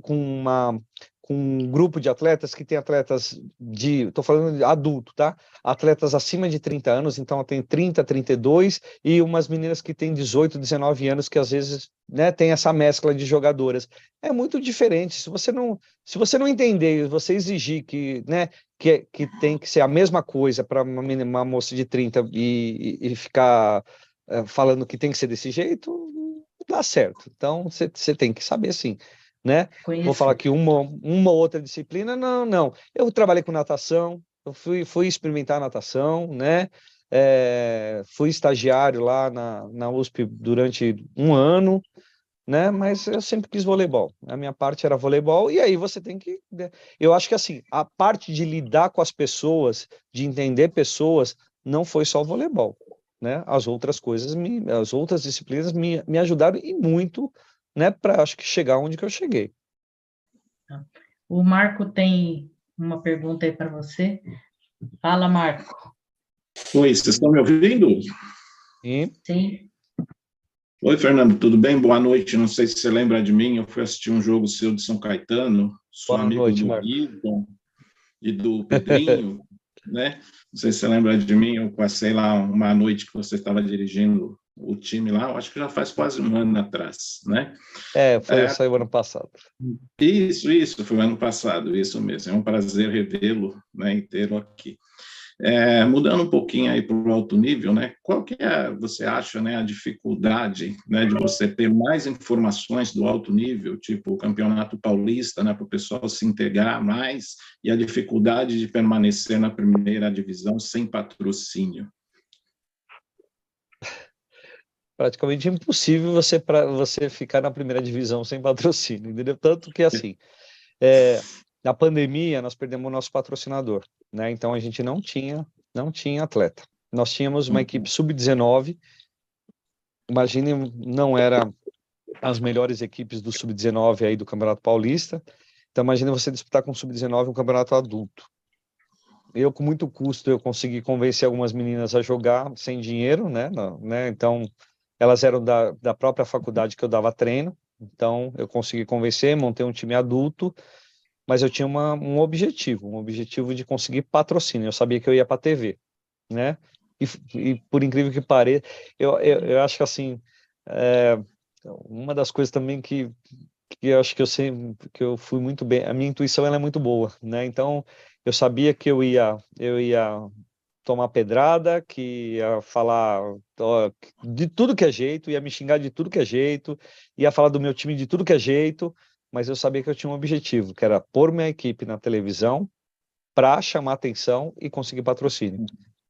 com um grupo de atletas que tem atletas estou falando de adulto, tá? Atletas acima de 30 anos, então tem 30, 32 e umas meninas que têm 18, 19 anos que às vezes, né, tem essa mescla de jogadoras. É muito diferente. Se você não entender, você exigir que, né, que tem que ser a mesma coisa para uma moça de 30 e ficar falando que tem que ser desse jeito, não dá certo. Então, você tem que saber sim, né? Vou falar Conhecer. que uma outra disciplina, não, não. Eu trabalhei com natação, eu fui experimentar natação, né? Fui estagiário lá na USP durante um ano, né? Mas eu sempre quis voleibol. A minha parte era voleibol, e aí você tem que, né? Eu acho que assim, a parte de lidar com as pessoas, de entender pessoas, não foi só o voleibol, né? As outras coisas, as outras disciplinas me ajudaram e muito, né? Para acho que chegar onde que eu cheguei. O Marco tem uma pergunta aí para você. Fala, Marco. Oi, vocês estão me ouvindo? E Sim. Oi, Fernando, tudo bem? Boa noite. Não sei se você lembra de mim, eu fui assistir um jogo seu de São Caetano, sou boa amigo noite, do Marco. Milton e do Pedrinho, né? Não sei se você lembra de mim, eu passei lá uma noite que você estava dirigindo o time lá, eu acho que já faz quase um ano atrás, né? Saiu ano passado. Isso, foi o ano passado, isso mesmo. É um prazer revê-lo, né, inteiro aqui. Mudando um pouquinho aí para o alto nível, né? Qual que é, você acha, né, a dificuldade, né, de você ter mais informações do alto nível, tipo o Campeonato Paulista, né, para o pessoal se integrar mais, e a dificuldade de permanecer na primeira divisão sem patrocínio? Praticamente impossível você ficar na primeira divisão sem patrocínio, entendeu? Tanto que assim, na pandemia nós perdemos o nosso patrocinador, né? Então a gente não tinha atleta. Nós tínhamos uma equipe sub-19, imagine, não era as melhores equipes do sub-19 aí do Campeonato Paulista. Então imagine você disputar com o sub-19 um campeonato adulto. Eu, com muito custo, eu consegui convencer algumas meninas a jogar sem dinheiro, né? Né? Então, elas eram da própria faculdade que eu dava treino. Então, eu consegui convencer, montei um time adulto, mas eu tinha um objetivo de conseguir patrocínio. Eu sabia que eu ia para a TV, né? E por incrível que pareça, eu acho que assim, é, uma das coisas também que eu acho que eu sei que eu fui muito bem, a minha intuição ela é muito boa, né? Então eu sabia que eu ia tomar pedrada, que ia falar ó, de tudo que é jeito, ia me xingar de tudo que é jeito, ia falar do meu time de tudo que é jeito, mas eu sabia que eu tinha um objetivo, que era pôr minha equipe na televisão para chamar atenção e conseguir patrocínio.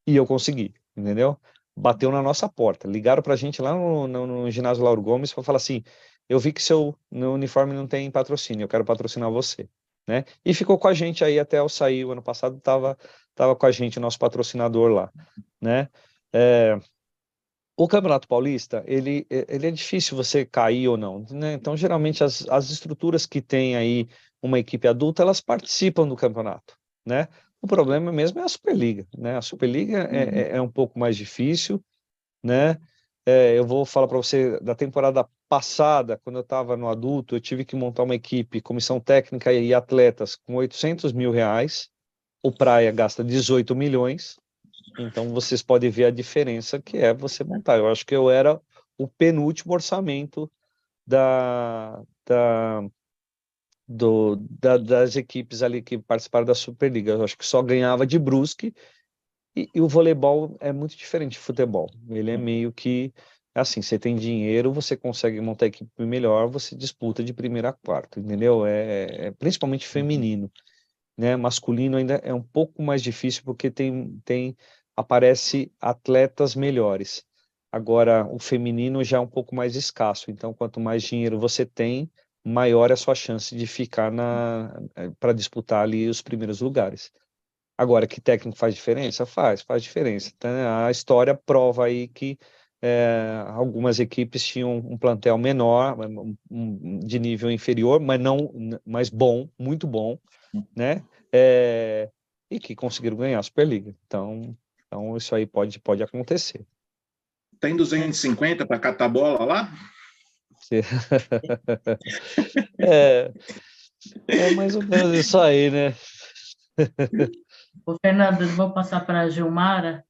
E eu consegui, entendeu? Bateu na nossa porta. Ligaram pra gente lá no ginásio Lauro Gomes para falar assim: eu vi que seu no uniforme não tem patrocínio, eu quero patrocinar você, né? E ficou com a gente aí até eu sair. O ano passado tava com a gente, o nosso patrocinador lá, né? É, o Campeonato Paulista, ele é difícil você cair ou não, né? Então, geralmente, as estruturas que tem aí uma equipe adulta, elas participam do campeonato, né? O problema mesmo é a Superliga, né? A Superliga é um pouco mais difícil, né? Eu vou falar para você, da temporada passada, quando eu estava no adulto, eu tive que montar uma equipe, comissão técnica e atletas com R$ 800 mil, o Praia gasta 18 milhões, então vocês podem ver a diferença que é você montar. Eu acho que eu era o penúltimo orçamento da, das equipes ali que participaram da Superliga. Eu acho que só ganhava de Brusque e o voleibol é muito diferente de futebol. Ele é meio que assim, você tem dinheiro, você consegue montar a equipe melhor, você disputa de primeira a quarta, entendeu? É principalmente feminino, né? Masculino ainda é um pouco mais difícil porque aparece atletas melhores. Agora, o feminino já é um pouco mais escasso. Então, quanto mais dinheiro você tem, maior é a sua chance de ficar para disputar ali os primeiros lugares. Agora, que técnico faz diferença? Faz diferença. Tá? A história prova aí que algumas equipes tinham um plantel menor, de nível inferior, mas não, mas bom, muito bom, né? E que conseguiram ganhar a Superliga. Então isso aí pode acontecer. Tem 250 para catar bola lá? É, é mais ou menos isso aí, né? Ô, Fernando, eu vou passar para a Gilmara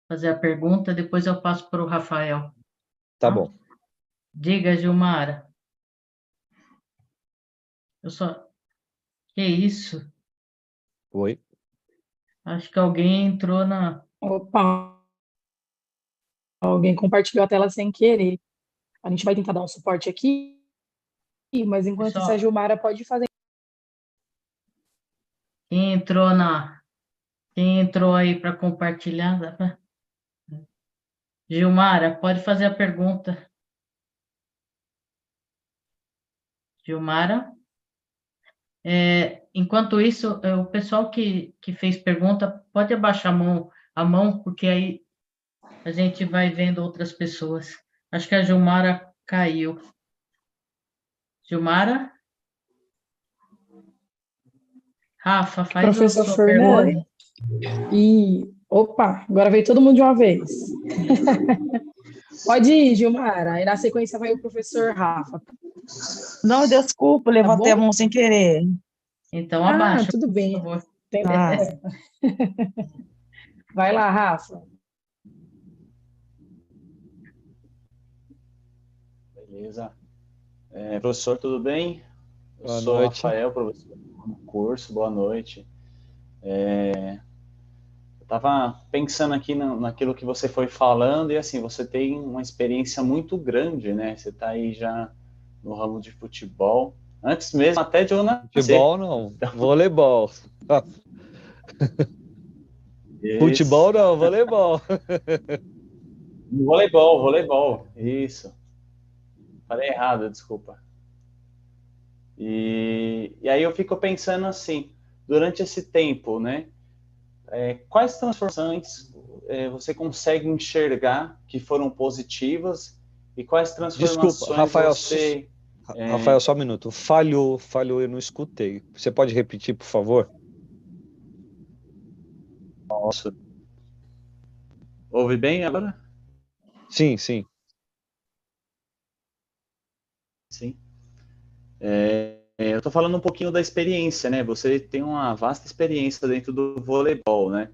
fazer a pergunta, depois eu passo para o Rafael. Tá Tá? bom. Diga, Gilmara. Eu só. Que isso? Oi. Acho que alguém entrou na. Opa, alguém compartilhou a tela sem querer. A gente vai tentar dar um suporte aqui, mas enquanto isso, a Pessoal, Gilmara pode fazer. quem entrou na. Quem entrou aí para compartilhar? Gilmara, pode fazer a pergunta. Gilmara? Enquanto isso, o pessoal que fez pergunta, pode abaixar a mão, porque aí a gente vai vendo outras pessoas. Acho que a Gilmara caiu. Gilmara? Rafa, faz a Professor sua pergunta. Fernando. E, opa, agora veio todo mundo de uma vez. Pode ir, Gilmara. Aí na sequência vai o professor Rafa. Não, desculpa, Tá levantei a bom? mão sem querer. Então, Ah, abaixa, tudo por bem. favor. Tem Ah, dessa. Vai lá, Rafa. Beleza. Professor, tudo bem? Eu Boa sou o noite. Rafael, professor do curso, boa noite. Eu estava pensando aqui naquilo que você foi falando, e assim, você tem uma experiência muito grande, né? Você está aí já no ramo de futebol, antes mesmo até de eu nascer. Futebol não, Então, voleibol. Ah, isso. futebol não, voleibol. Voleibol, isso. Falei errado, desculpa. E aí eu fico pensando assim, durante esse tempo, né? Quais transformações você consegue enxergar que foram positivas e quais Desculpa, transformações Rafael, você... Rafael, só um minuto. Falhou, eu não escutei. Você pode repetir, por favor? Nossa, ouve bem agora? Sim, sim. Sim. Eu estou falando um pouquinho da experiência, né? Você tem uma vasta experiência dentro do voleibol, né?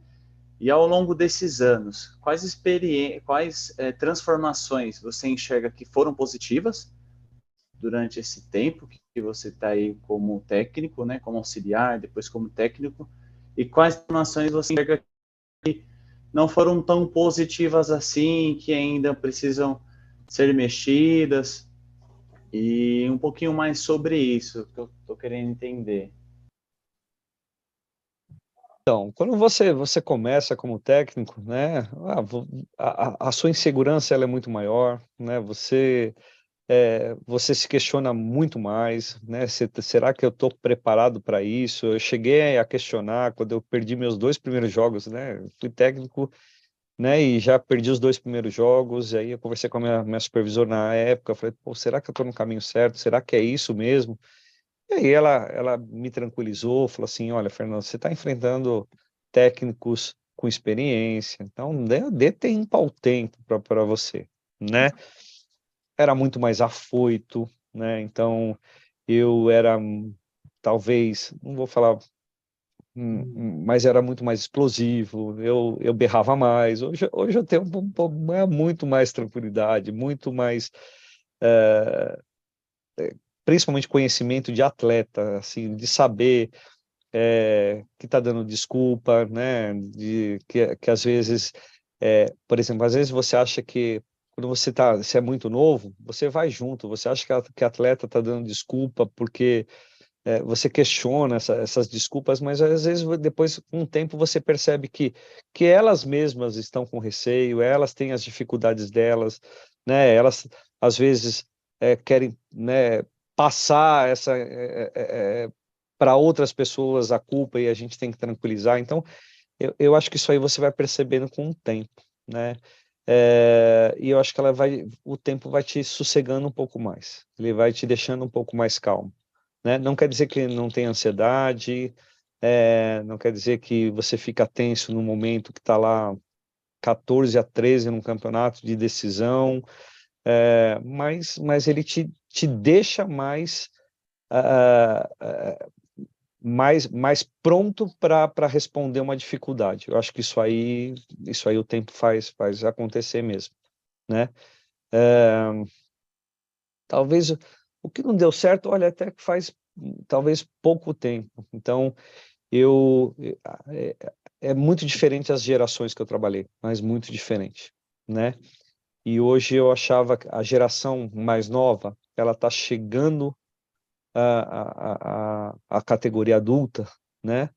E ao longo desses anos, quais transformações você enxerga que foram positivas durante esse tempo que você está aí como técnico, né, como auxiliar, depois como técnico, e quais transformações você enxerga que não foram tão positivas assim, que ainda precisam ser mexidas, e um pouquinho mais sobre isso que eu estou querendo entender. Então, quando você começa como técnico, né, a sua insegurança ela é muito maior, né, você se questiona muito mais, né, será que eu estou preparado para isso? Eu cheguei a questionar quando eu perdi meus 2 primeiros jogos, né, eu fui técnico, né, e já perdi os 2 primeiros jogos, e aí eu conversei com a minha supervisora na época, eu falei, pô, será que eu estou no caminho certo? Será que é isso mesmo? E aí ela me tranquilizou, falou assim, olha, Fernando, você está enfrentando técnicos com experiência, então dê tempo ao tempo para você, né? Era muito mais afoito, né? Então eu era talvez, não vou falar, mas era muito mais explosivo, eu berrava mais. Hoje eu tenho muito mais tranquilidade, muito mais principalmente conhecimento de atleta, assim, de saber que está dando desculpa, né? Que às vezes, por exemplo, às vezes você acha que quando você é muito novo, você vai junto, você acha que a atleta está dando desculpa porque você questiona essas desculpas, mas às vezes depois, com o tempo, você percebe que elas mesmas estão com receio, elas têm as dificuldades delas, né? Elas às vezes querem, né, passar para outras pessoas a culpa e a gente tem que tranquilizar. Então, eu acho que isso aí você vai percebendo com o tempo, né? E eu acho que o tempo vai te sossegando um pouco mais, ele vai te deixando um pouco mais calmo, né? Não quer dizer que não tem ansiedade, não quer dizer que você fica tenso no momento que está lá 14-13 num campeonato de decisão, mas ele te deixa mais pronto para responder uma dificuldade. Eu acho que isso aí o tempo faz acontecer mesmo, né? Talvez o que não deu certo, olha, até que faz talvez pouco tempo. Então, é, é muito diferente as gerações que eu trabalhei, mas muito diferente, né? E hoje eu achava que a geração mais nova, ela está chegando à categoria adulta, né?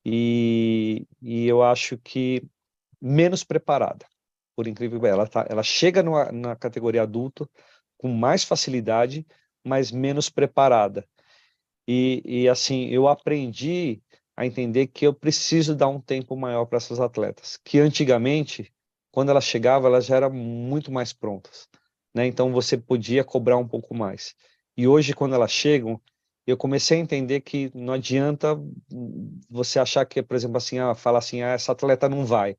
E eu acho que menos preparada, por incrível que pareça. Ela chega na categoria adulta com mais facilidade, mas menos preparada. E assim, eu aprendi a entender que eu preciso dar um tempo maior para essas atletas, que antigamente, quando elas chegavam, elas já eram muito mais prontas, né? Então você podia cobrar um pouco mais. E hoje, quando elas chegam, eu comecei a entender que não adianta você achar que, por exemplo, assim, falar assim, essa atleta não vai.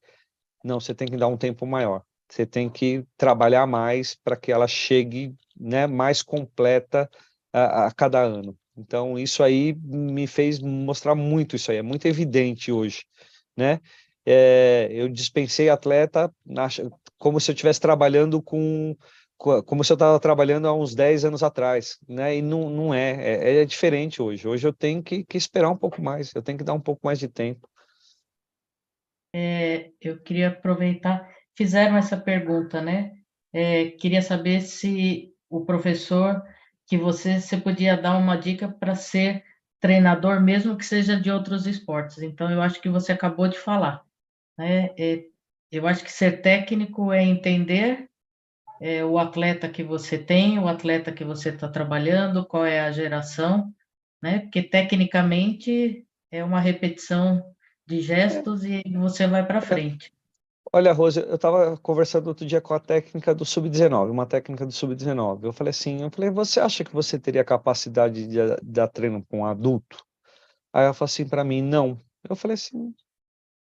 Não, você tem que dar um tempo maior. Você tem que trabalhar mais para que ela chegue, né, mais completa a cada ano. Então, isso aí me fez mostrar muito isso aí, é muito evidente hoje, né? Eu dispensei atleta como se eu estivesse trabalhando como se eu estava trabalhando há uns 10 anos atrás, né? E não é diferente hoje. Hoje eu tenho que esperar um pouco mais, eu tenho que dar um pouco mais de tempo. Eu queria aproveitar, fizeram essa pergunta, né? Queria saber se o professor, que você podia dar uma dica para ser treinador, mesmo que seja de outros esportes. Então, eu acho que você acabou de falar, né? Eu acho que ser técnico é entender o atleta que você tem, o atleta que você está trabalhando, qual é a geração, né? Porque tecnicamente é uma repetição de gestos e você vai para frente. Olha, Rose, eu estava conversando outro dia com a técnica do Sub-19, uma técnica do Sub-19. Eu falei, você acha que você teria capacidade de dar treino para um adulto? Aí ela falou assim para mim, não. Eu falei assim,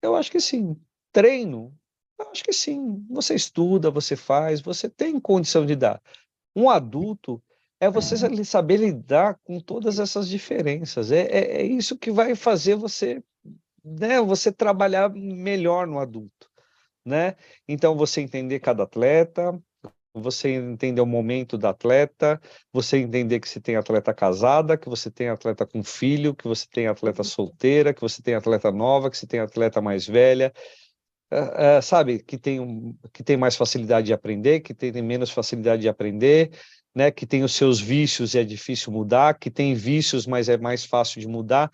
eu acho que sim. Treino? Eu acho que sim. Você estuda, você faz, você tem condição de dar. Um adulto é você saber lidar com todas essas diferenças. É isso que vai fazer você, né, você trabalhar melhor no adulto, né? Então, você entender cada atleta, você entender o momento da atleta, você entender que você tem atleta casada, que você tem atleta com filho, que você tem atleta solteira, que você tem atleta nova, que você tem atleta mais velha, sabe? Que tem mais facilidade de aprender, que tem menos facilidade de aprender, né? Que tem os seus vícios e é difícil mudar, que tem vícios, mas é mais fácil de mudar.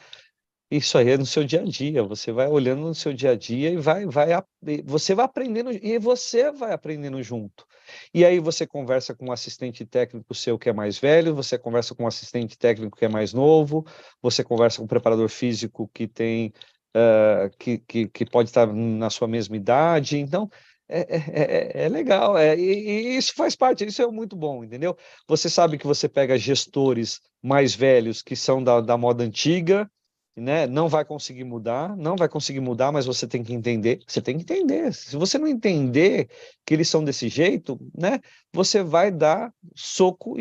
Isso aí é no seu dia a dia, você vai olhando no seu dia a dia e você vai aprendendo, e você vai aprendendo junto. E aí você conversa com um assistente técnico seu que é mais velho, você conversa com um assistente técnico que é mais novo, você conversa com um preparador físico que tem, que pode estar na sua mesma idade, então é legal, e isso faz parte, isso é muito bom, entendeu? Você sabe que você pega gestores mais velhos que são da moda antiga, né? Não vai conseguir mudar, mas você tem que entender. Você tem que entender. Se você não entender que eles são desse jeito, né? Você vai dar soco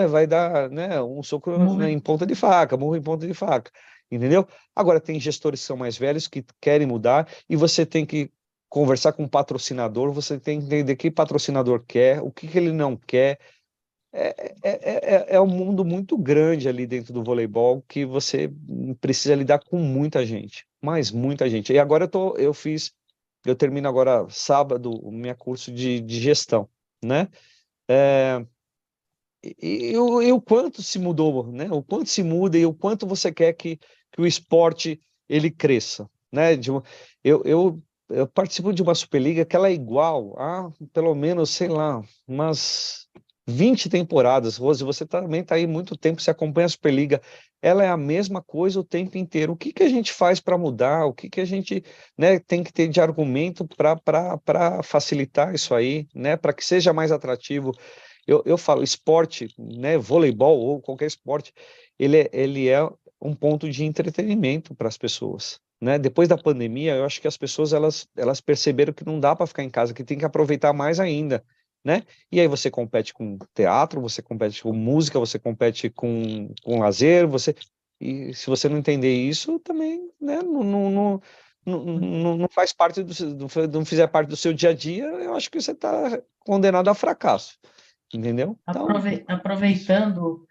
vai dar, né? Um soco, né, em ponta de faca, murro em ponta de faca, entendeu? Agora tem gestores que são mais velhos que querem mudar e você tem que conversar com o patrocinador. Você tem que entender o que o patrocinador quer, o que ele não quer. É um mundo muito grande ali dentro do voleibol que você precisa lidar com muita gente, mas muita gente. E agora eu termino agora sábado o meu curso de gestão, né? E o quanto se mudou, né? O quanto se muda e o quanto você quer que o esporte ele cresça, né? Eu participo de uma Superliga que ela é igual a, pelo menos, sei lá, umas 20 temporadas. Rose, você também está aí muito tempo, você acompanha a Superliga, ela é a mesma coisa o tempo inteiro. O que que a gente faz para mudar? O que que a gente, né, tem que ter de argumento para facilitar isso aí, né? Para que seja mais atrativo. Eu falo, esporte, né, voleibol ou qualquer esporte, ele é um ponto de entretenimento para as pessoas, né? Depois da pandemia, eu acho que as pessoas elas perceberam que não dá para ficar em casa, que tem que aproveitar mais ainda. né? E aí você compete com teatro, você compete com música, você compete com lazer, e se você não entender isso, também, né, não faz parte não fizer parte do seu dia a dia, eu acho que você está condenado a fracasso, entendeu? Então, Aproveitando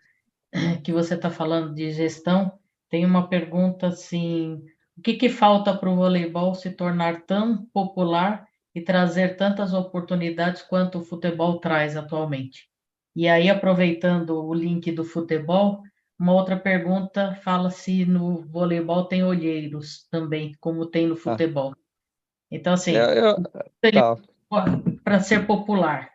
que você está falando de gestão, tem uma pergunta assim: o que falta para o voleibol se tornar tão popular e trazer tantas oportunidades quanto o futebol traz atualmente? E aí, aproveitando o link do futebol, uma outra pergunta fala se no voleibol tem olheiros também, como tem no ah, futebol. Então, assim, eu, tá. para ser popular,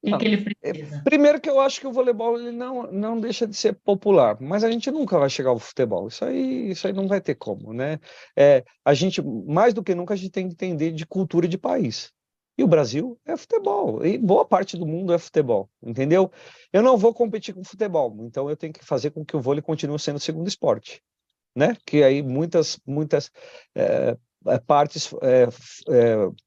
o Não, que ele precisa? primeiro que eu acho que o voleibol ele não deixa de ser popular, mas a gente nunca vai chegar ao futebol. Isso aí não vai ter como, né? A gente, mais do que nunca, a gente tem que entender de cultura de país. E o Brasil é futebol, e boa parte do mundo é futebol, entendeu? Eu não vou competir com futebol, então eu tenho que fazer com que o vôlei continue sendo o segundo esporte, né? Que aí muitas é,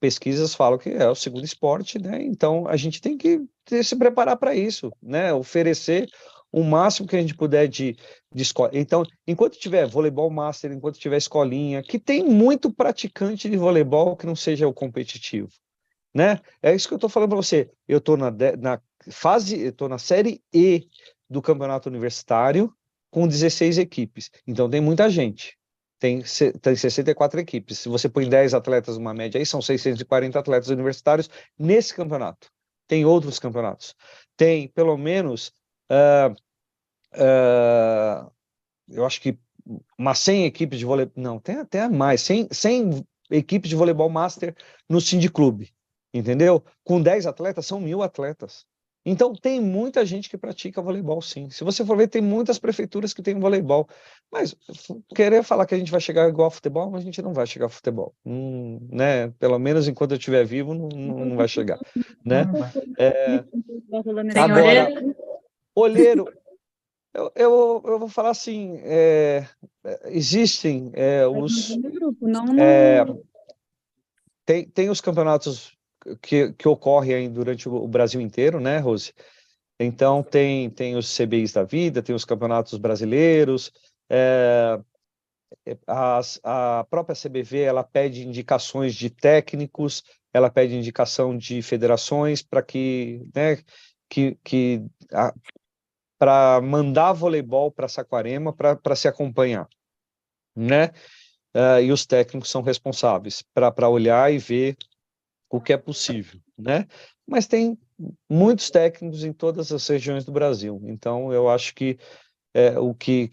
pesquisas falam que é o segundo esporte, né? Então a gente tem que se preparar para isso, né? Oferecer o máximo que a gente puder de escola. Então, enquanto tiver voleibol master, enquanto tiver escolinha, que tem muito praticante de voleibol que não seja o competitivo, né? É isso que eu estou falando para você. Eu estou eu estou na série E do campeonato universitário com 16 equipes. Então tem muita gente. Tem 64 equipes. Se você põe 10 atletas numa média aí, são 640 atletas universitários nesse campeonato. Tem outros campeonatos. Tem pelo menos, eu acho que umas 100 equipes de voleibol. Não, tem até mais. 100 equipes de voleibol master no Cindy Club. Entendeu? Com 10 atletas, são 1.000 atletas. Então, tem muita gente que pratica voleibol, sim. Se você for ver, tem muitas prefeituras que têm voleibol. Mas querer falar que a gente vai chegar igual ao futebol, a gente não vai chegar ao futebol. Né? Pelo menos enquanto eu estiver vivo, não vai chegar. Né? Agora, Senhoreiro, olheiro, eu vou falar assim, existem tem os campeonatos que ocorrem aí durante o Brasil inteiro, né, Rose? Então, tem os CBIs da vida, tem os campeonatos brasileiros, a própria CBV, ela pede indicações de técnicos, ela pede indicação de federações para que, né, para mandar voleibol para Saquarema para se acompanhar, né? E os técnicos são responsáveis para olhar e ver o que é possível, né? Mas tem muitos técnicos em todas as regiões do Brasil, então eu acho que o que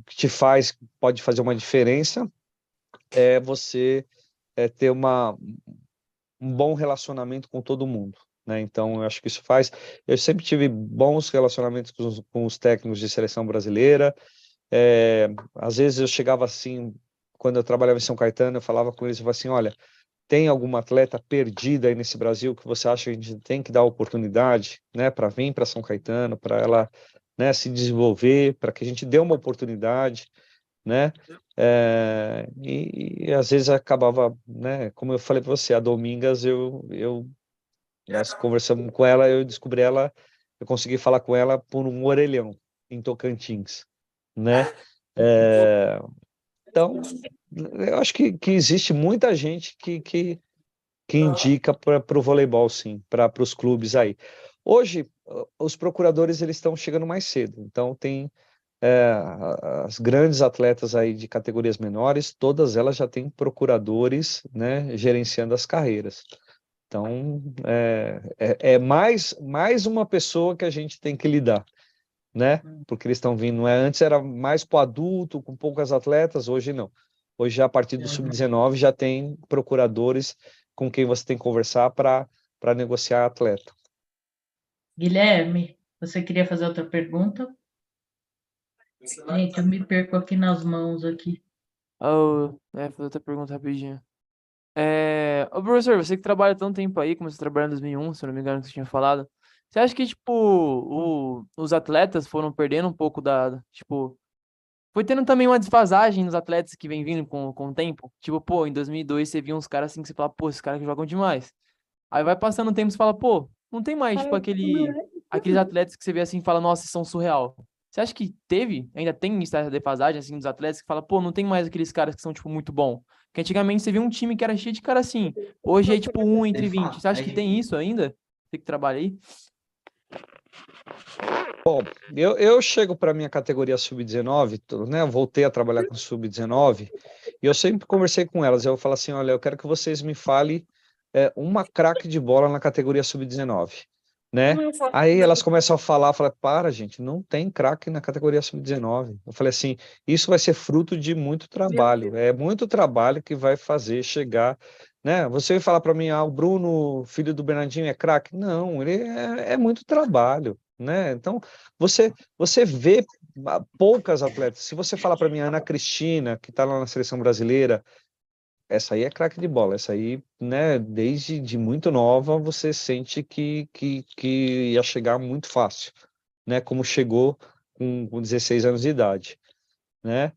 te pode fazer uma diferença é você ter um bom relacionamento com todo mundo, né? Então eu acho que isso faz. Eu sempre tive bons relacionamentos com os técnicos de seleção brasileira. Às vezes eu chegava assim, quando eu trabalhava em São Caetano, eu falava com eles, eu falava assim, olha, tem alguma atleta perdida aí nesse Brasil que você acha que a gente tem que dar oportunidade, né, para vir para São Caetano, para ela, né, se desenvolver, para que a gente dê uma oportunidade, né? E às vezes acabava, né, como eu falei para você, a Domingas, nós conversamos com ela, eu descobri ela, eu consegui falar com ela por um orelhão em Tocantins, né? Então, eu acho que existe muita gente que indica para o voleibol, sim, para os clubes aí. Hoje, os procuradores eles estão chegando mais cedo, então tem as grandes atletas aí de categorias menores, todas elas já têm procuradores, né, gerenciando as carreiras. Então, é mais uma pessoa que a gente tem que lidar, né? Porque eles estão vindo, antes era mais para o adulto, com poucas atletas, hoje não. Hoje, a partir do sub-19, já tem procuradores com quem você tem que conversar para negociar atleta. Guilherme, você queria fazer outra pergunta? Gente, eu me perco aqui nas mãos aqui. Fazer outra pergunta rapidinho. Ô, professor, você que trabalha tanto tempo aí, começou a trabalhar em 2001, se eu não me engano, que você tinha falado. Você acha que, tipo, os atletas foram perdendo um pouco tipo, foi tendo também uma desfasagem nos atletas que vem vindo com o tempo? Tipo, pô, em 2002 você via uns caras assim que você fala, pô, esses caras que jogam demais. Aí vai passando o tempo e você fala, pô, não tem mais, tipo, aqueles atletas que você vê assim e fala, nossa, são surreal. Você acha que ainda tem essa defasagem, assim, dos atletas que fala, pô, não tem mais aqueles caras que são, tipo, muito bom? Porque antigamente você via um time que era cheio de cara assim. Hoje é, tipo, 1 entre 20. Você acha que tem isso ainda? Você que trabalha aí? Bom, eu chego para a minha categoria sub-19, né? Eu voltei a trabalhar com sub-19 e eu sempre conversei com elas. Eu falo assim: olha, eu quero que vocês me falem uma craque de bola na categoria sub-19, né? Aí elas começam a falar, para, gente, não tem craque na categoria sub-19. Eu falei assim: isso vai ser fruto de muito trabalho, é muito trabalho que vai fazer chegar. Né? Você vai falar para mim, o Bruno, filho do Bernardinho, é craque? Não, ele é muito trabalho, né? Então, você vê poucas atletas. Se você falar para mim, a Ana Cristina, que está lá na seleção brasileira, essa aí é craque de bola. Essa aí, né, desde de muito nova, você sente que ia chegar muito fácil, né? Como chegou com 16 anos de idade, né?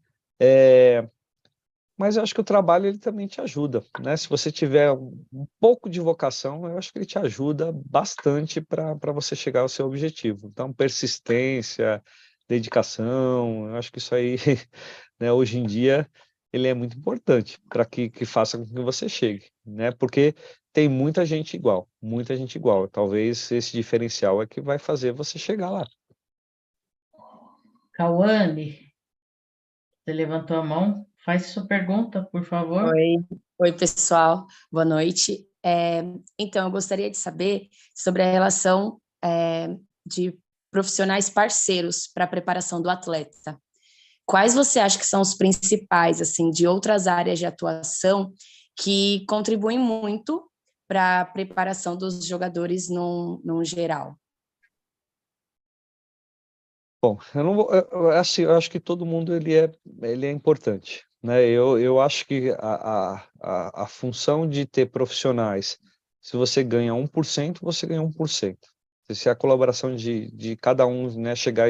Mas eu acho que o trabalho ele também te ajuda, né? Se você tiver um pouco de vocação, eu acho que ele te ajuda bastante para você chegar ao seu objetivo. Então, persistência, dedicação, eu acho que isso aí, né, hoje em dia, ele é muito importante para que faça com que você chegue, né? Porque tem muita gente igual, muita gente igual. Talvez esse diferencial é que vai fazer você chegar lá. Cauane, você levantou a mão. Faz sua pergunta, por favor. Oi, pessoal, boa noite. Então, eu gostaria de saber sobre a relação de profissionais parceiros para a preparação do atleta. Quais você acha que são os principais, assim, de outras áreas de atuação que contribuem muito para a preparação dos jogadores num geral? Bom, eu não vou, assim, eu acho que todo mundo ele é importante, né? Eu acho que a função de ter profissionais, se você ganha 1%, você ganha 1%. Se a colaboração de cada um, né, chegar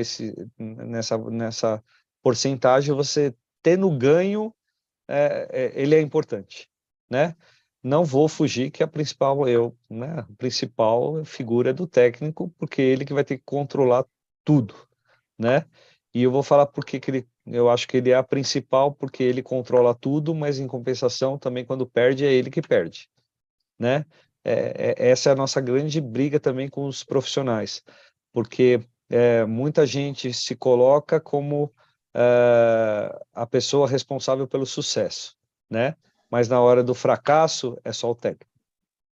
nessa porcentagem, você tendo ganho, ele é importante, né? Não vou fugir que a principal figura é do técnico, porque ele que vai ter que controlar tudo, né? E eu vou falar eu acho que ele é a principal, porque ele controla tudo, mas em compensação também quando perde é ele que perde, né? Essa é a nossa grande briga também com os profissionais, porque muita gente se coloca como a pessoa responsável pelo sucesso, né? Mas na hora do fracasso é só o técnico.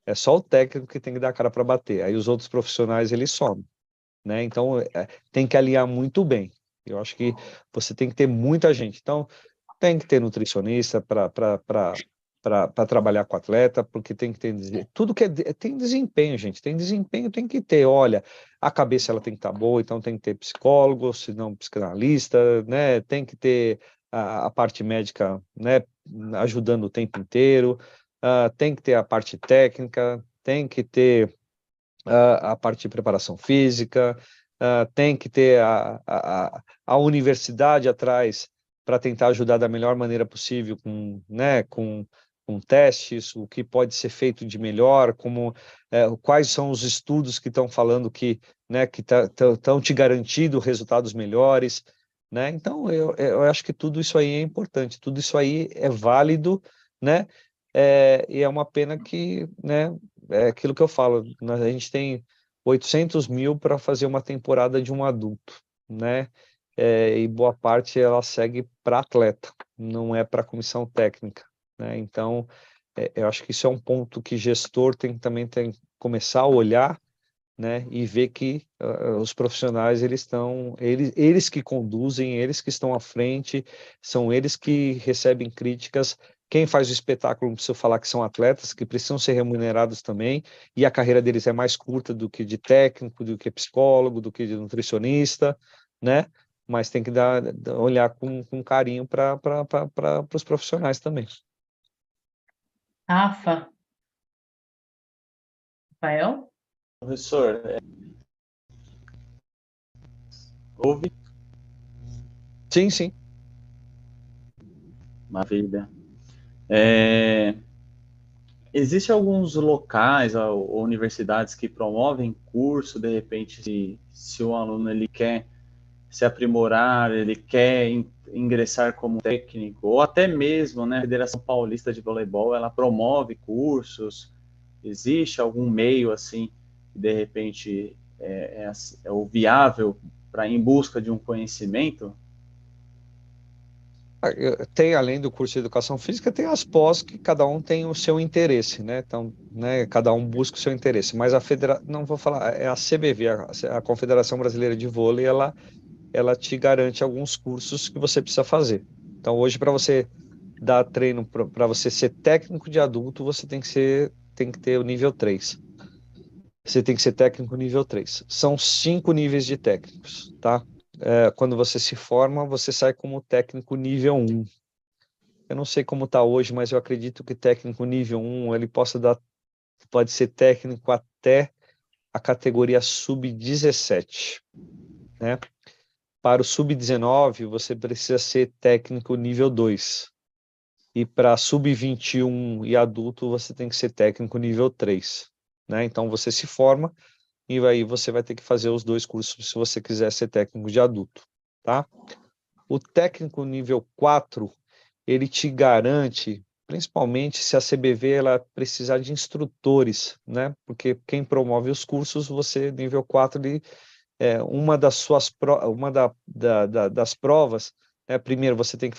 É só o técnico que tem que dar a cara para bater. Aí os outros profissionais eles somem, né? Então tem que alinhar muito bem. Eu acho que você tem que ter muita gente. Então tem que ter nutricionista para trabalhar com atleta, porque tem que ter tudo tem desempenho, gente. Tem desempenho, tem que ter. Olha, a cabeça ela tem que estar boa, então tem que ter psicólogo, se não psicanalista, né? Tem que ter a parte médica, né? Ajudando o tempo inteiro. Tem que ter a parte técnica, tem que ter a parte de preparação física, tem que ter a universidade atrás para tentar ajudar da melhor maneira possível né, com testes, o que pode ser feito de melhor, quais são os estudos que estão falando né, que estão te garantindo resultados melhores, né? Então, eu acho que tudo isso aí é importante, tudo isso aí é válido, né? E é uma pena que, né, é aquilo que eu falo, a gente tem 800 mil para fazer uma temporada de um adulto, né? E boa parte ela segue para atleta, não é para comissão técnica, né? Então, eu acho que isso é um ponto que gestor também tem que começar a olhar, né? E ver que os profissionais eles que conduzem, eles que estão à frente, são eles que recebem críticas. Quem faz o espetáculo não precisa falar que são atletas, que precisam ser remunerados também, e a carreira deles é mais curta do que de técnico, do que psicólogo, do que de nutricionista, né? Mas tem que olhar com carinho para os profissionais também. Rafa, Rafael? Professor, ouve? Sim, sim. Maravilha. Existem alguns locais ou universidades que promovem curso, de repente, se o aluno ele quer se aprimorar, ele quer ingressar como técnico, ou até mesmo, né, a Federação Paulista de Voleibol, ela promove cursos. Existe algum meio, assim, que de repente é o viável para em busca de um conhecimento? Tem, além do curso de educação física, tem as pós que cada um tem o seu interesse, né? Então, né, cada um busca o seu interesse. Mas não vou falar, é a CBV, a Confederação Brasileira de Vôlei, ela te garante alguns cursos que você precisa fazer. Então, hoje, para você dar treino, para você ser técnico de adulto, você tem que ter o nível 3. Você tem que ser técnico nível 3. São 5 níveis de técnicos, tá? Quando você se forma, você sai como técnico nível 1. Eu não sei como está hoje, mas eu acredito que técnico nível 1, ele pode ser técnico até a categoria sub-17, né? Para o sub-19, você precisa ser técnico nível 2. E para sub-21 e adulto, você tem que ser técnico nível 3, né? Então, você se forma e aí você vai ter que fazer os 2 cursos se você quiser ser técnico de adulto, tá? O técnico nível 4, ele te garante, principalmente se a CBV ela precisar de instrutores, né? Porque quem promove os cursos, você, nível 4, uma das suas das provas, né? Primeiro você tem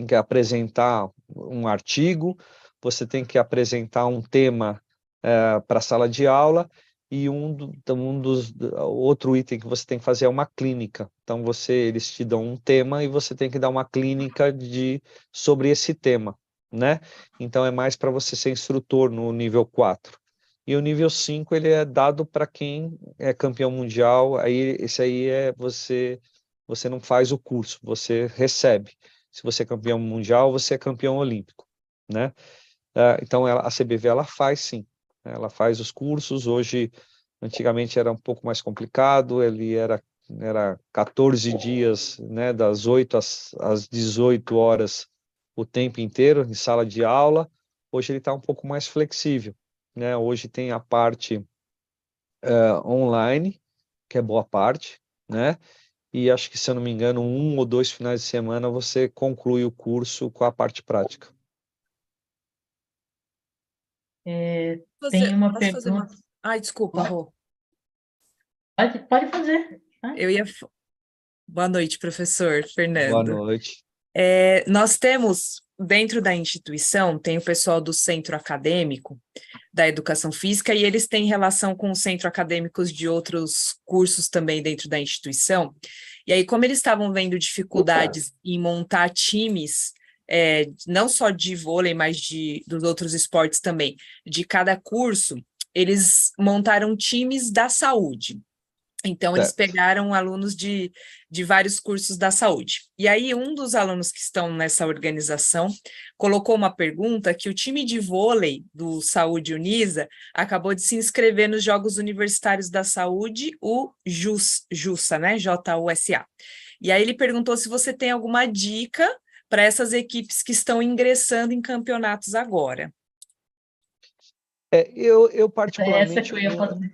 que apresentar um artigo, você tem que apresentar um tema para a sala de aula, e outro item que você tem que fazer é uma clínica. Então eles te dão um tema e você tem que dar uma clínica sobre esse tema, né? Então é mais para você ser instrutor no nível 4. E o nível 5 ele é dado para quem é campeão mundial, aí esse aí você não faz o curso, você recebe. Se você é campeão mundial, você é campeão olímpico, né? Então a CBV ela faz sim, ela faz os cursos. Hoje, antigamente era um pouco mais complicado, ele era 14 dias, né, das 8 às 18 horas o tempo inteiro em sala de aula. Hoje ele está um pouco mais flexível, né? Hoje tem a parte online, que é boa parte, né? E acho que, se eu não me engano, 1 ou 2 finais de semana você conclui o curso com a parte prática. Tem uma Posso fazer uma. pergunta. Ai, desculpa, Rô. Pode fazer. Tá? Eu ia. Boa noite, professor Boa Fernando. noite. Nós temos, dentro da instituição, tem o pessoal do centro acadêmico da educação física, e eles têm relação com os centros acadêmicos de outros cursos também dentro da instituição. E aí, como eles estavam vendo dificuldades em montar times, não só de vôlei, mas dos outros esportes também, de cada curso, eles montaram times da saúde. Então, eles pegaram alunos de vários cursos da saúde. E aí, um dos alunos que estão nessa organização colocou uma pergunta que o time de vôlei do Saúde Unisa acabou de se inscrever nos Jogos Universitários da Saúde, o JUSA, né? JUSA. E aí ele perguntou se você tem alguma dica para essas equipes que estão ingressando em campeonatos agora. Eu particularmente... Essa que eu ia fazer.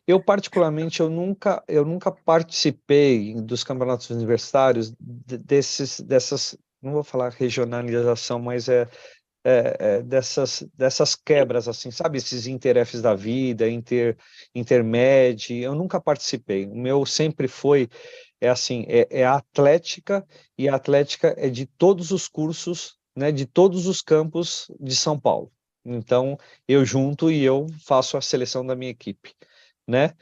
Eu nunca participei dos campeonatos universitários dessas, não vou falar regionalização, mas dessas quebras, assim, sabe? Esses inter-Fs da vida, intermédio, eu nunca participei. O meu sempre foi, assim, a atlética, e a atlética é de todos os cursos, né, de todos os campos de São Paulo. Então, eu junto e eu faço a seleção da minha equipe, né?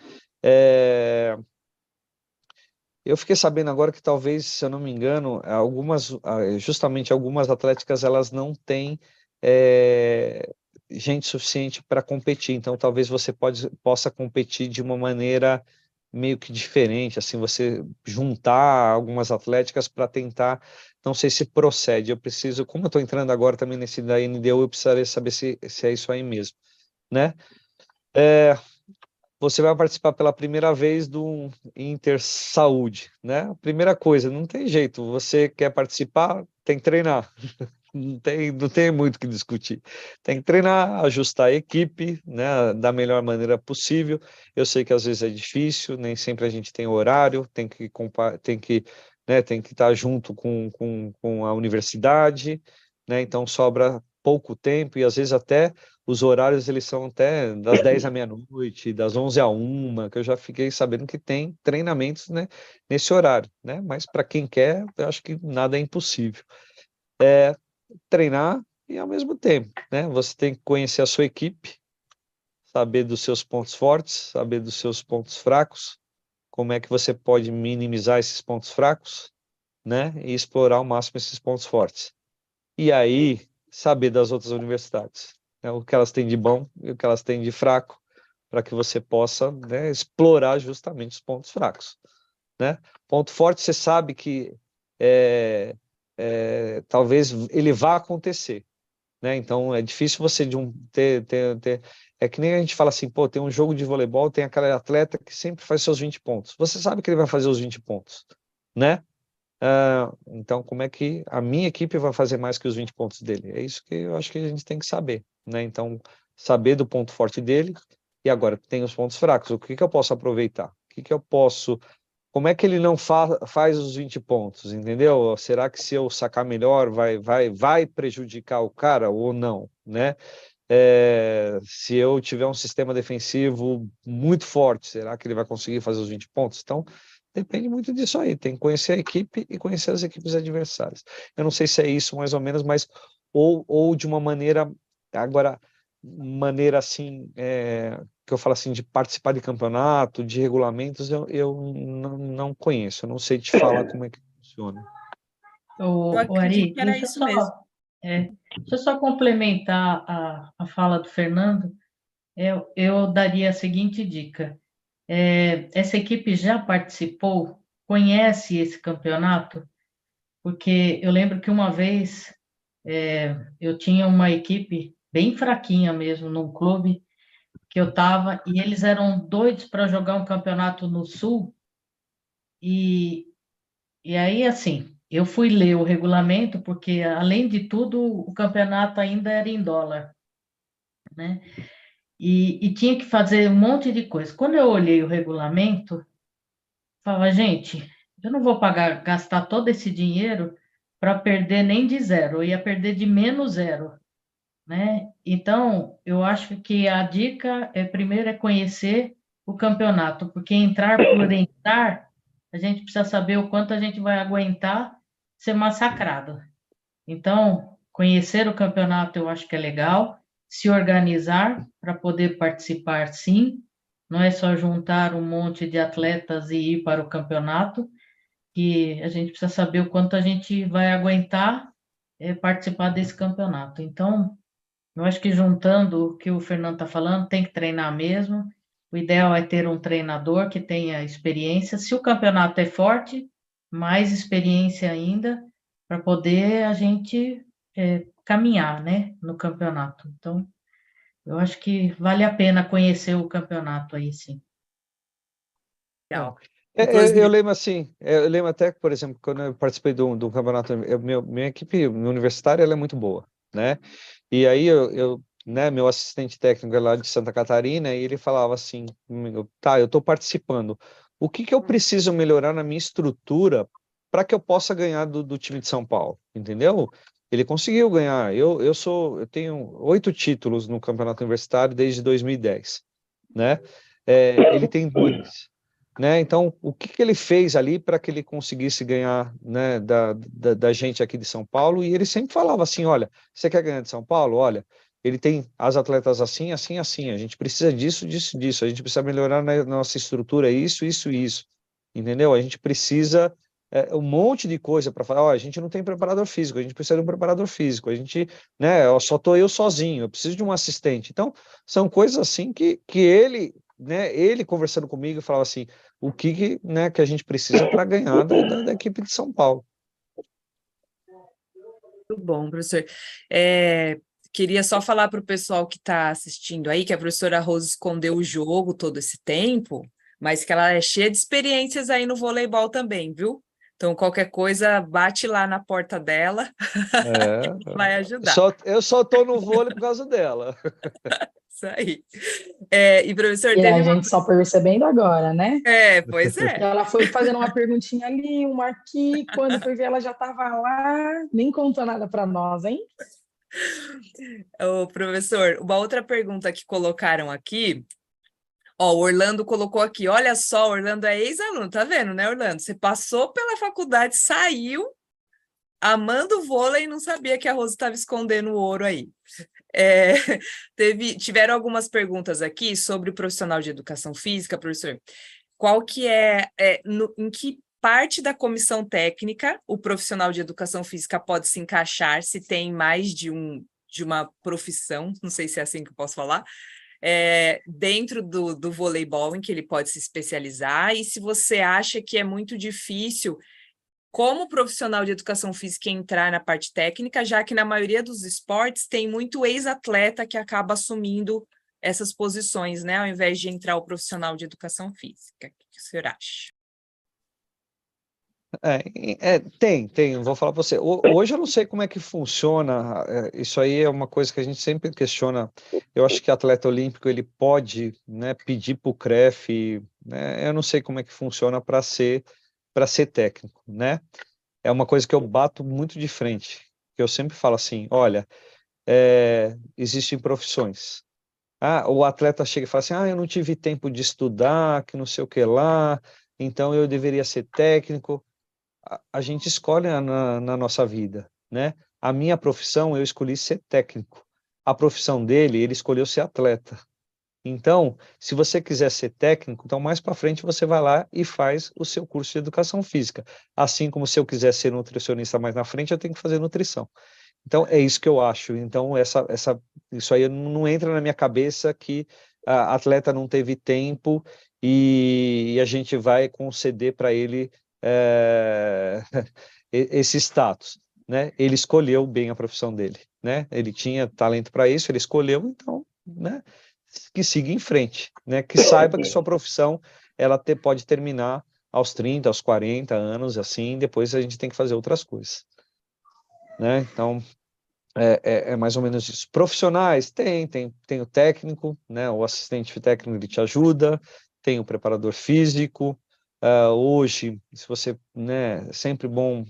Eu fiquei sabendo agora que talvez, se eu não me engano, justamente algumas atléticas, elas não têm gente suficiente para competir. Então, talvez você possa competir de uma maneira meio que diferente, assim, você juntar algumas atléticas para tentar, não sei se procede. Como eu estou entrando agora também nesse da NDU, eu precisaria saber se é isso aí mesmo, né? Você vai participar pela primeira vez do Inter Saúde, né? Primeira coisa, não tem jeito, você quer participar, tem que treinar. não tem muito o que discutir. Tem que treinar, ajustar a equipe, né, da melhor maneira possível. Eu sei que às vezes é difícil, nem sempre a gente tem horário, tem que estar junto com a universidade, né, então sobra pouco tempo e às vezes até os horários eles são até das 10 à meia-noite, das 11 à 1, que eu já fiquei sabendo que tem treinamentos, né, nesse horário, né, mas para quem quer, eu acho que nada é impossível. Treinar e ao mesmo tempo, né, você tem que conhecer a sua equipe, saber dos seus pontos fortes, saber dos seus pontos fracos, como é que você pode minimizar esses pontos fracos, né, e explorar ao máximo esses pontos fortes. E aí, saber das outras universidades, né, o que elas têm de bom e o que elas têm de fraco, para que você possa, né, explorar justamente os pontos fracos, né? Ponto forte, você sabe que talvez ele vá acontecer, né? Então, é difícil você ter. É que nem a gente fala assim, pô, tem um jogo de voleibol, tem aquele atleta que sempre faz seus 20 pontos. Você sabe que ele vai fazer os 20 pontos, né? Então, como é que a minha equipe vai fazer mais que os 20 pontos dele? É isso que eu acho que a gente tem que saber, né? Então, saber do ponto forte dele e agora tem os pontos fracos. O que eu posso aproveitar? Como é que ele não faz os 20 pontos, entendeu? Será que se eu sacar melhor vai prejudicar o cara ou não, né? Se eu tiver um sistema defensivo muito forte, será que ele vai conseguir fazer os 20 pontos? Então, depende muito disso aí. Tem que conhecer a equipe e conhecer as equipes adversárias. Eu não sei se é isso mais ou menos, mas ou de uma maneira, agora, maneira assim, que eu falo assim, de participar de campeonato, de regulamentos, eu não conheço, eu não sei te falar como é que funciona. O Eu acredito Ari, que era isso mesmo. deixa eu só complementar a fala do Fernando. Eu daria a seguinte dica. Essa equipe já participou, conhece esse campeonato, porque eu lembro que uma vez eu tinha uma equipe bem fraquinha mesmo num clube que eu estava, e eles eram doidos para jogar um campeonato no Sul, e aí, assim, eu fui ler o regulamento, porque, além de tudo, o campeonato ainda era em dólar, né? E tinha que fazer um monte de coisa. Quando eu olhei o regulamento, falava, gente, eu não vou gastar todo esse dinheiro para perder nem de zero, eu ia perder de menos zero, né? Então, eu acho que a dica primeiro é conhecer o campeonato, porque entrar por entrar, a gente precisa saber o quanto a gente vai aguentar ser massacrado. Então, conhecer o campeonato eu acho que é legal, se organizar para poder participar, sim. Não é só juntar um monte de atletas e ir para o campeonato, que a gente precisa saber o quanto a gente vai aguentar participar desse campeonato. Então, eu acho que juntando o que o Fernando está falando, tem que treinar mesmo. O ideal é ter um treinador que tenha experiência. Se o campeonato é forte, mais experiência ainda, para poder a gente caminhar, né, no campeonato. Então, eu acho que vale a pena conhecer o campeonato aí, sim. Legal. Eu lembro assim, eu lembro até que, por exemplo, quando eu participei do campeonato, minha equipe universitária ela é muito boa, né? E aí né, meu assistente técnico é lá de Santa Catarina, e ele falava assim, tá, eu estou participando, o que eu preciso melhorar na minha estrutura para que eu possa ganhar do time de São Paulo, entendeu? Ele conseguiu ganhar, eu tenho 8 títulos no campeonato universitário desde 2010, né? Ele tem 2. Né? Então, o que ele fez ali para que ele conseguisse ganhar, né, da gente aqui de São Paulo? E ele sempre falava assim, olha, você quer ganhar de São Paulo? Olha, ele tem as atletas assim, assim, assim, a gente precisa disso, disso, disso, a gente precisa melhorar na nossa estrutura isso, isso, isso, entendeu? A gente precisa um monte de coisa para falar, ó, a gente não tem preparador físico, a gente precisa de um preparador físico, a gente, né, só estou eu sozinho, eu preciso de um assistente. Então, são coisas assim que ele, né, ele conversando comigo falava assim, o né, que a gente precisa para ganhar da equipe de São Paulo. Muito bom, professor. Queria só falar para o pessoal que está assistindo aí que a professora Rose escondeu o jogo todo esse tempo, mas que ela é cheia de experiências aí no voleibol também, viu? Então, qualquer coisa, bate lá na porta dela, vai ajudar. Eu só estou no vôlei por causa dela. Isso aí. E, professor, E a teve uma... gente só percebendo agora, né? Pois é. Ela foi fazendo uma perguntinha ali, uma aqui, quando foi ver ela já estava lá, nem contou nada para nós, hein? Ô, professor, uma outra pergunta que colocaram aqui, ó, o Orlando colocou aqui, olha só, o Orlando é ex-aluno, tá vendo, né, Orlando? Você passou pela faculdade, saiu, amando o vôlei e não sabia que a Rose estava escondendo o ouro aí. Tiveram algumas perguntas aqui sobre o profissional de educação física, professor. Qual que em que parte da comissão técnica o profissional de educação física pode se encaixar, se tem mais de uma profissão, não sei se é assim que eu posso falar, dentro do voleibol, em que ele pode se especializar, e se você acha que é muito difícil, como profissional de educação física, entrar na parte técnica, já que na maioria dos esportes tem muito ex-atleta que acaba assumindo essas posições, né, ao invés de entrar o profissional de educação física. O que o senhor acha? Tem, vou falar para você. Hoje eu não sei como é que funciona, isso aí é uma coisa que a gente sempre questiona. Eu acho que atleta olímpico, ele pode, né, pedir para o CREF, né, eu não sei como é que funciona para ser técnico, né? É uma coisa que eu bato muito de frente, que eu sempre falo assim, olha, existem profissões. O atleta chega e fala assim, eu não tive tempo de estudar, que não sei o que lá, então eu deveria ser técnico. A gente escolhe na nossa vida, né? A minha profissão, eu escolhi ser técnico. A profissão dele, ele escolheu ser atleta. Então, se você quiser ser técnico, então mais para frente você vai lá e faz o seu curso de educação física. Assim como se eu quiser ser nutricionista mais na frente, eu tenho que fazer nutrição. Então, é isso que eu acho. Então, isso aí não entra na minha cabeça que a atleta não teve tempo e a gente vai conceder para ele esse status, né? Ele escolheu bem a profissão dele, né? Ele tinha talento para isso, ele escolheu, então, né? Que siga em frente, né? Que saiba que sua profissão pode terminar aos 30, aos 40 anos, assim, depois a gente tem que fazer outras coisas, né? Então, é mais ou menos isso. Profissionais, tem o técnico, né? O assistente técnico, ele te ajuda, tem o preparador físico. Hoje, se você, né, sempre bom,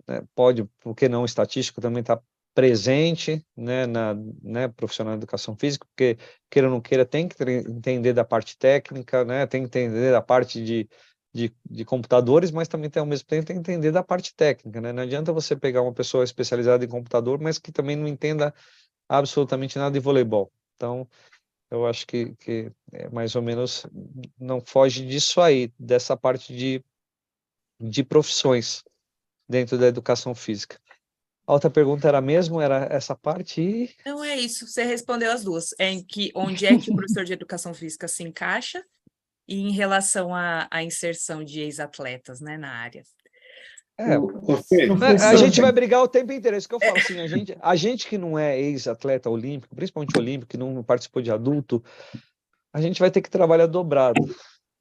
né, pode, por que não, estatístico também está presente, né, profissional de educação física, porque, queira ou não queira, tem que entender da parte técnica, né, tem que entender da parte de computadores, mas também, ao mesmo tempo, tem que entender da parte técnica, né? Não adianta você pegar uma pessoa especializada em computador, mas que também não entenda absolutamente nada de voleibol. Então, eu acho que é mais ou menos, não foge disso aí, dessa parte de profissões dentro da educação física. A outra pergunta era essa parte? Não, é isso, você respondeu as duas. Onde é que o professor de educação física se encaixa e em relação à inserção de ex-atletas, né, na área. A gente vai brigar o tempo inteiro, é isso que eu falo, assim, a gente que não é ex-atleta olímpico, principalmente olímpico, que não participou de adulto, a gente vai ter que trabalhar dobrado,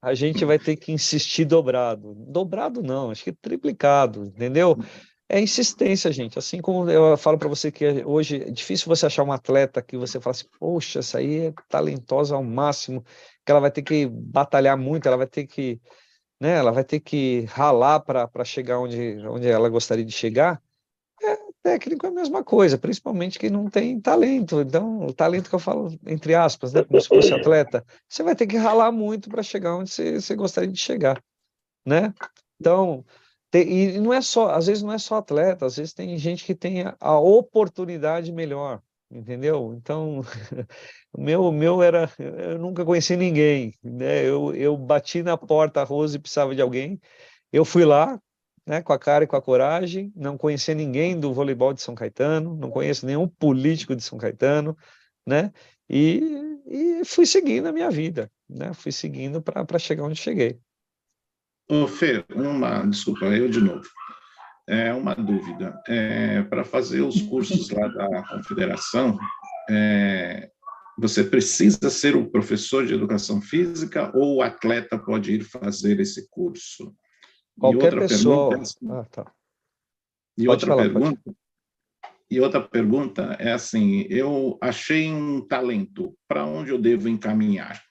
a gente vai ter que insistir dobrado não, acho que triplicado, entendeu? É insistência, gente, assim como eu falo para você que hoje é difícil você achar uma atleta que você fala assim, poxa, essa aí é talentosa ao máximo, que ela vai ter que batalhar muito, ela vai ter que, né, ela vai ter que ralar para chegar onde ela gostaria de chegar. Técnico é a mesma coisa, principalmente quem não tem talento. Então, o talento que eu falo, entre aspas, né, como se fosse atleta, você vai ter que ralar muito para chegar onde você gostaria de chegar, né? Então, e não é só, às vezes não é só atleta, às vezes tem gente que tem a oportunidade melhor, entendeu? Então, o meu era, eu nunca conheci ninguém, né? Eu bati na porta, a Rose precisava de alguém, eu fui lá, né, com a cara e com a coragem, não conhecia ninguém do voleibol de São Caetano, não conheço nenhum político de São Caetano, né? E fui seguindo a minha vida, né? Fui seguindo para chegar onde cheguei. Ô, Fê, desculpa, eu de novo. Uma dúvida. Para fazer os cursos lá da Confederação, você precisa ser um professor de educação física ou o atleta pode ir fazer esse curso? Qualquer outra pessoa. pergunta é assim, Tá. e Pode outra falar, pergunta, e outra pergunta é assim, eu achei um talento, para onde eu devo encaminhar?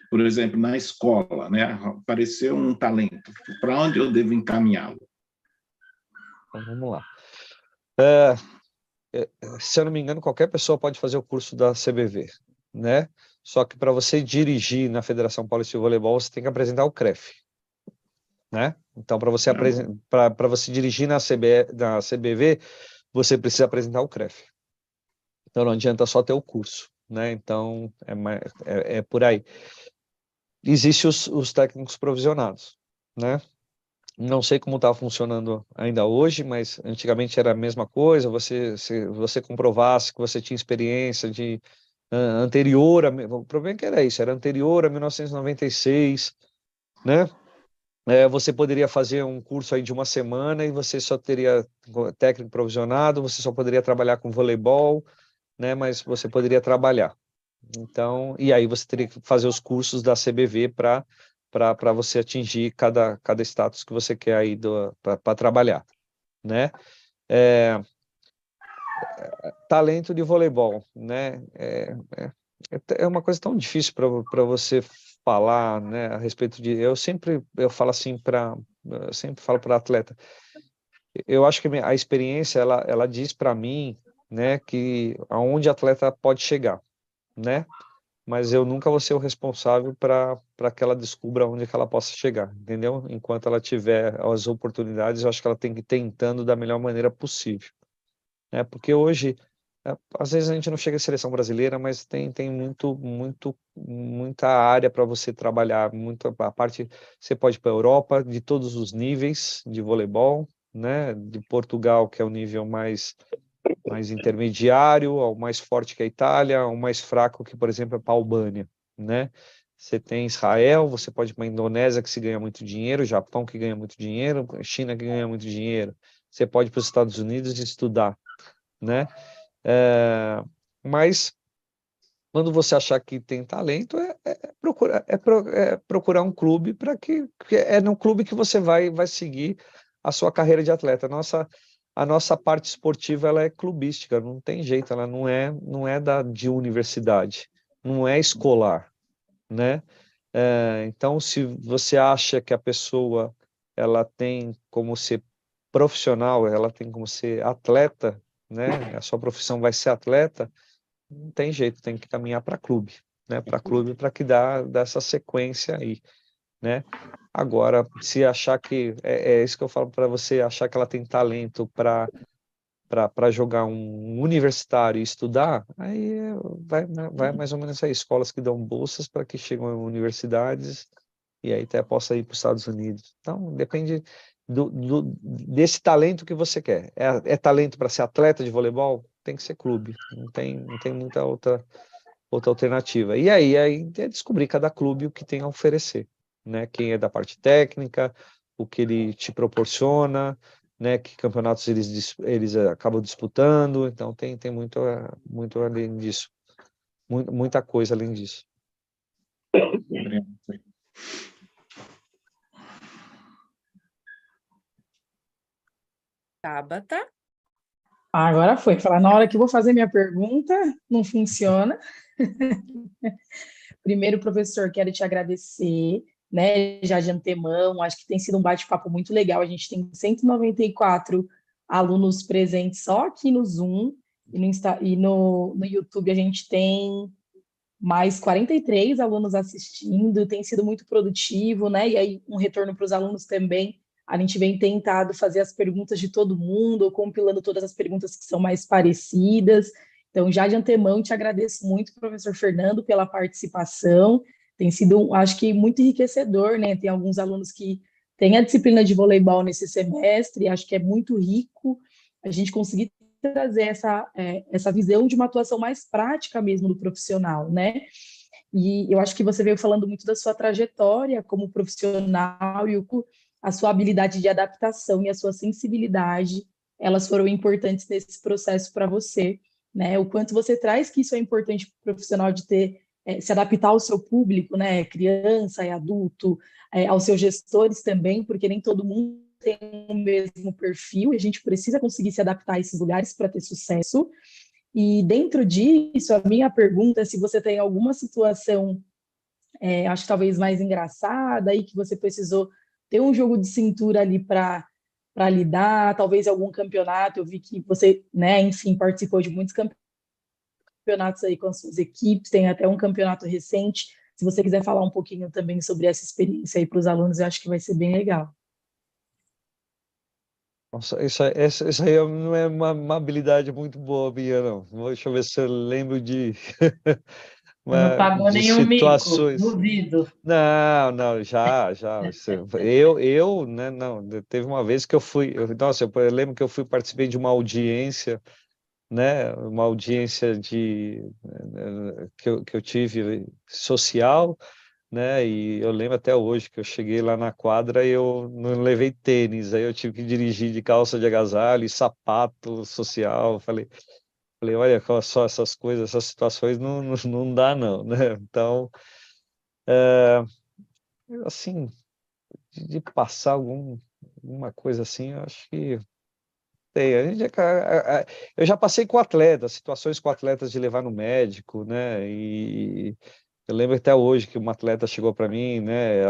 Por exemplo, na escola, né? Apareceu um talento, para onde eu devo encaminhá-lo? Então, vamos lá. Se eu não me engano, qualquer pessoa pode fazer o curso da CBV, né? Só que para você dirigir na Federação Paulista de Voleibol, você tem que apresentar o CREF, né? Então, para você dirigir na CBV, você precisa apresentar o CREF. Então, não adianta só ter o curso, né? Então, é por aí. Existem os técnicos provisionados, né? Não sei como está funcionando ainda hoje, mas antigamente era a mesma coisa. Se você comprovasse que você tinha experiência anterior o problema é que era isso, era anterior a 1996, né? Você poderia fazer um curso aí de uma semana e você só teria técnico provisionado, você só poderia trabalhar com voleibol, né? Mas você poderia trabalhar. Então, e aí você teria que fazer os cursos da CBV para você atingir cada status que você quer aí para trabalhar, né? Talento de voleibol, né? É uma coisa tão difícil para você falar, né, a respeito de. Eu falo assim eu sempre falo para atleta. Eu acho que a experiência ela diz para mim, né, que aonde a atleta pode chegar, né? Mas eu nunca vou ser o responsável para que ela descubra onde que ela possa chegar, entendeu? Enquanto ela tiver as oportunidades, eu acho que ela tem que ir tentando da melhor maneira possível, né? Porque hoje, às vezes a gente não chega à seleção brasileira, mas tem muita área para você trabalhar, a parte, você pode ir para a Europa, de todos os níveis de voleibol, né? De Portugal, que é o nível mais intermediário, ao mais forte que a Itália, ao mais fraco que, por exemplo, é para a Albânia, né? Você tem Israel, você pode ir para a Indonésia, que se ganha muito dinheiro, Japão, que ganha muito dinheiro, China, que ganha muito dinheiro. Você pode ir para os Estados Unidos e estudar, né? Mas quando você achar que tem talento, procurar um clube para que é no clube que você vai seguir a sua carreira de atleta. A nossa parte esportiva ela é clubística, não tem jeito, ela não é de universidade, não é escolar, né? Então, se você acha que a pessoa ela tem como ser profissional, ela tem como ser atleta, né? A sua profissão vai ser atleta, não tem jeito, tem que caminhar para clube, né? Para clube para que dá essa sequência aí, né? Agora, se achar que é isso que eu falo para você, achar que ela tem talento para jogar um universitário e estudar, aí vai mais ou menos aí, escolas que dão bolsas para que chegam a universidades e aí até possa ir para os Estados Unidos. Então, depende desse talento que você quer. É talento para ser atleta de voleibol? Tem que ser clube, não tem muita outra alternativa. E aí é descobrir cada clube o que tem a oferecer, né? Quem é da parte técnica, o que ele te proporciona, né? Que campeonatos eles acabam disputando. Então tem muito além disso, muita coisa além disso. Tabata? Agora foi. Falar na hora que eu vou fazer minha pergunta, não funciona. Primeiro, professor, quero te agradecer, né, já de antemão, acho que tem sido um bate-papo muito legal, a gente tem 194 alunos presentes só aqui no Zoom, e no YouTube a gente tem mais 43 alunos assistindo, tem sido muito produtivo, né, e aí um retorno para os alunos também, a gente vem tentado fazer as perguntas de todo mundo, compilando todas as perguntas que são mais parecidas. Então, já de antemão, te agradeço muito, professor Fernando, pela participação. Tem sido, acho que, muito enriquecedor, né? Tem alguns alunos que têm a disciplina de voleibol nesse semestre, acho que é muito rico a gente conseguir trazer essa visão de uma atuação mais prática mesmo do profissional, né? E eu acho que você veio falando muito da sua trajetória como profissional e a sua habilidade de adaptação e a sua sensibilidade, elas foram importantes nesse processo para você, né? O quanto você traz que isso é importante para o profissional de ter se adaptar ao seu público, né, criança e adulto, aos seus gestores também, porque nem todo mundo tem o mesmo perfil, e a gente precisa conseguir se adaptar a esses lugares para ter sucesso. E dentro disso, a minha pergunta é se você tem alguma situação, acho que talvez mais engraçada, aí que você precisou ter um jogo de cintura ali para lidar, talvez algum campeonato. Eu vi que você, né, enfim, participou de muitos campeonatos aí com as suas equipes, tem até um campeonato recente. Se você quiser falar um pouquinho também sobre essa experiência aí para os alunos, eu acho que vai ser bem legal. Nossa, isso aí não é uma habilidade muito boa minha, não. Deixa eu ver se eu lembro de, Você não pagou de nenhum mico, situações. duvido. Não, já. Eu, né, não, teve uma vez que eu fui, nossa, eu lembro que eu participei de uma audiência, né, uma audiência que eu tive social, né, e eu lembro até hoje que eu cheguei lá na quadra e eu não levei tênis, aí eu tive que dirigir de calça de agasalho e sapato social. Falei, olha só essas coisas, essas situações não dá não, né? Então, assim, de passar alguma coisa assim, eu acho que tem. Eu já passei com atletas, situações com atletas de levar no médico, né? E eu lembro até hoje que uma atleta chegou para mim, né?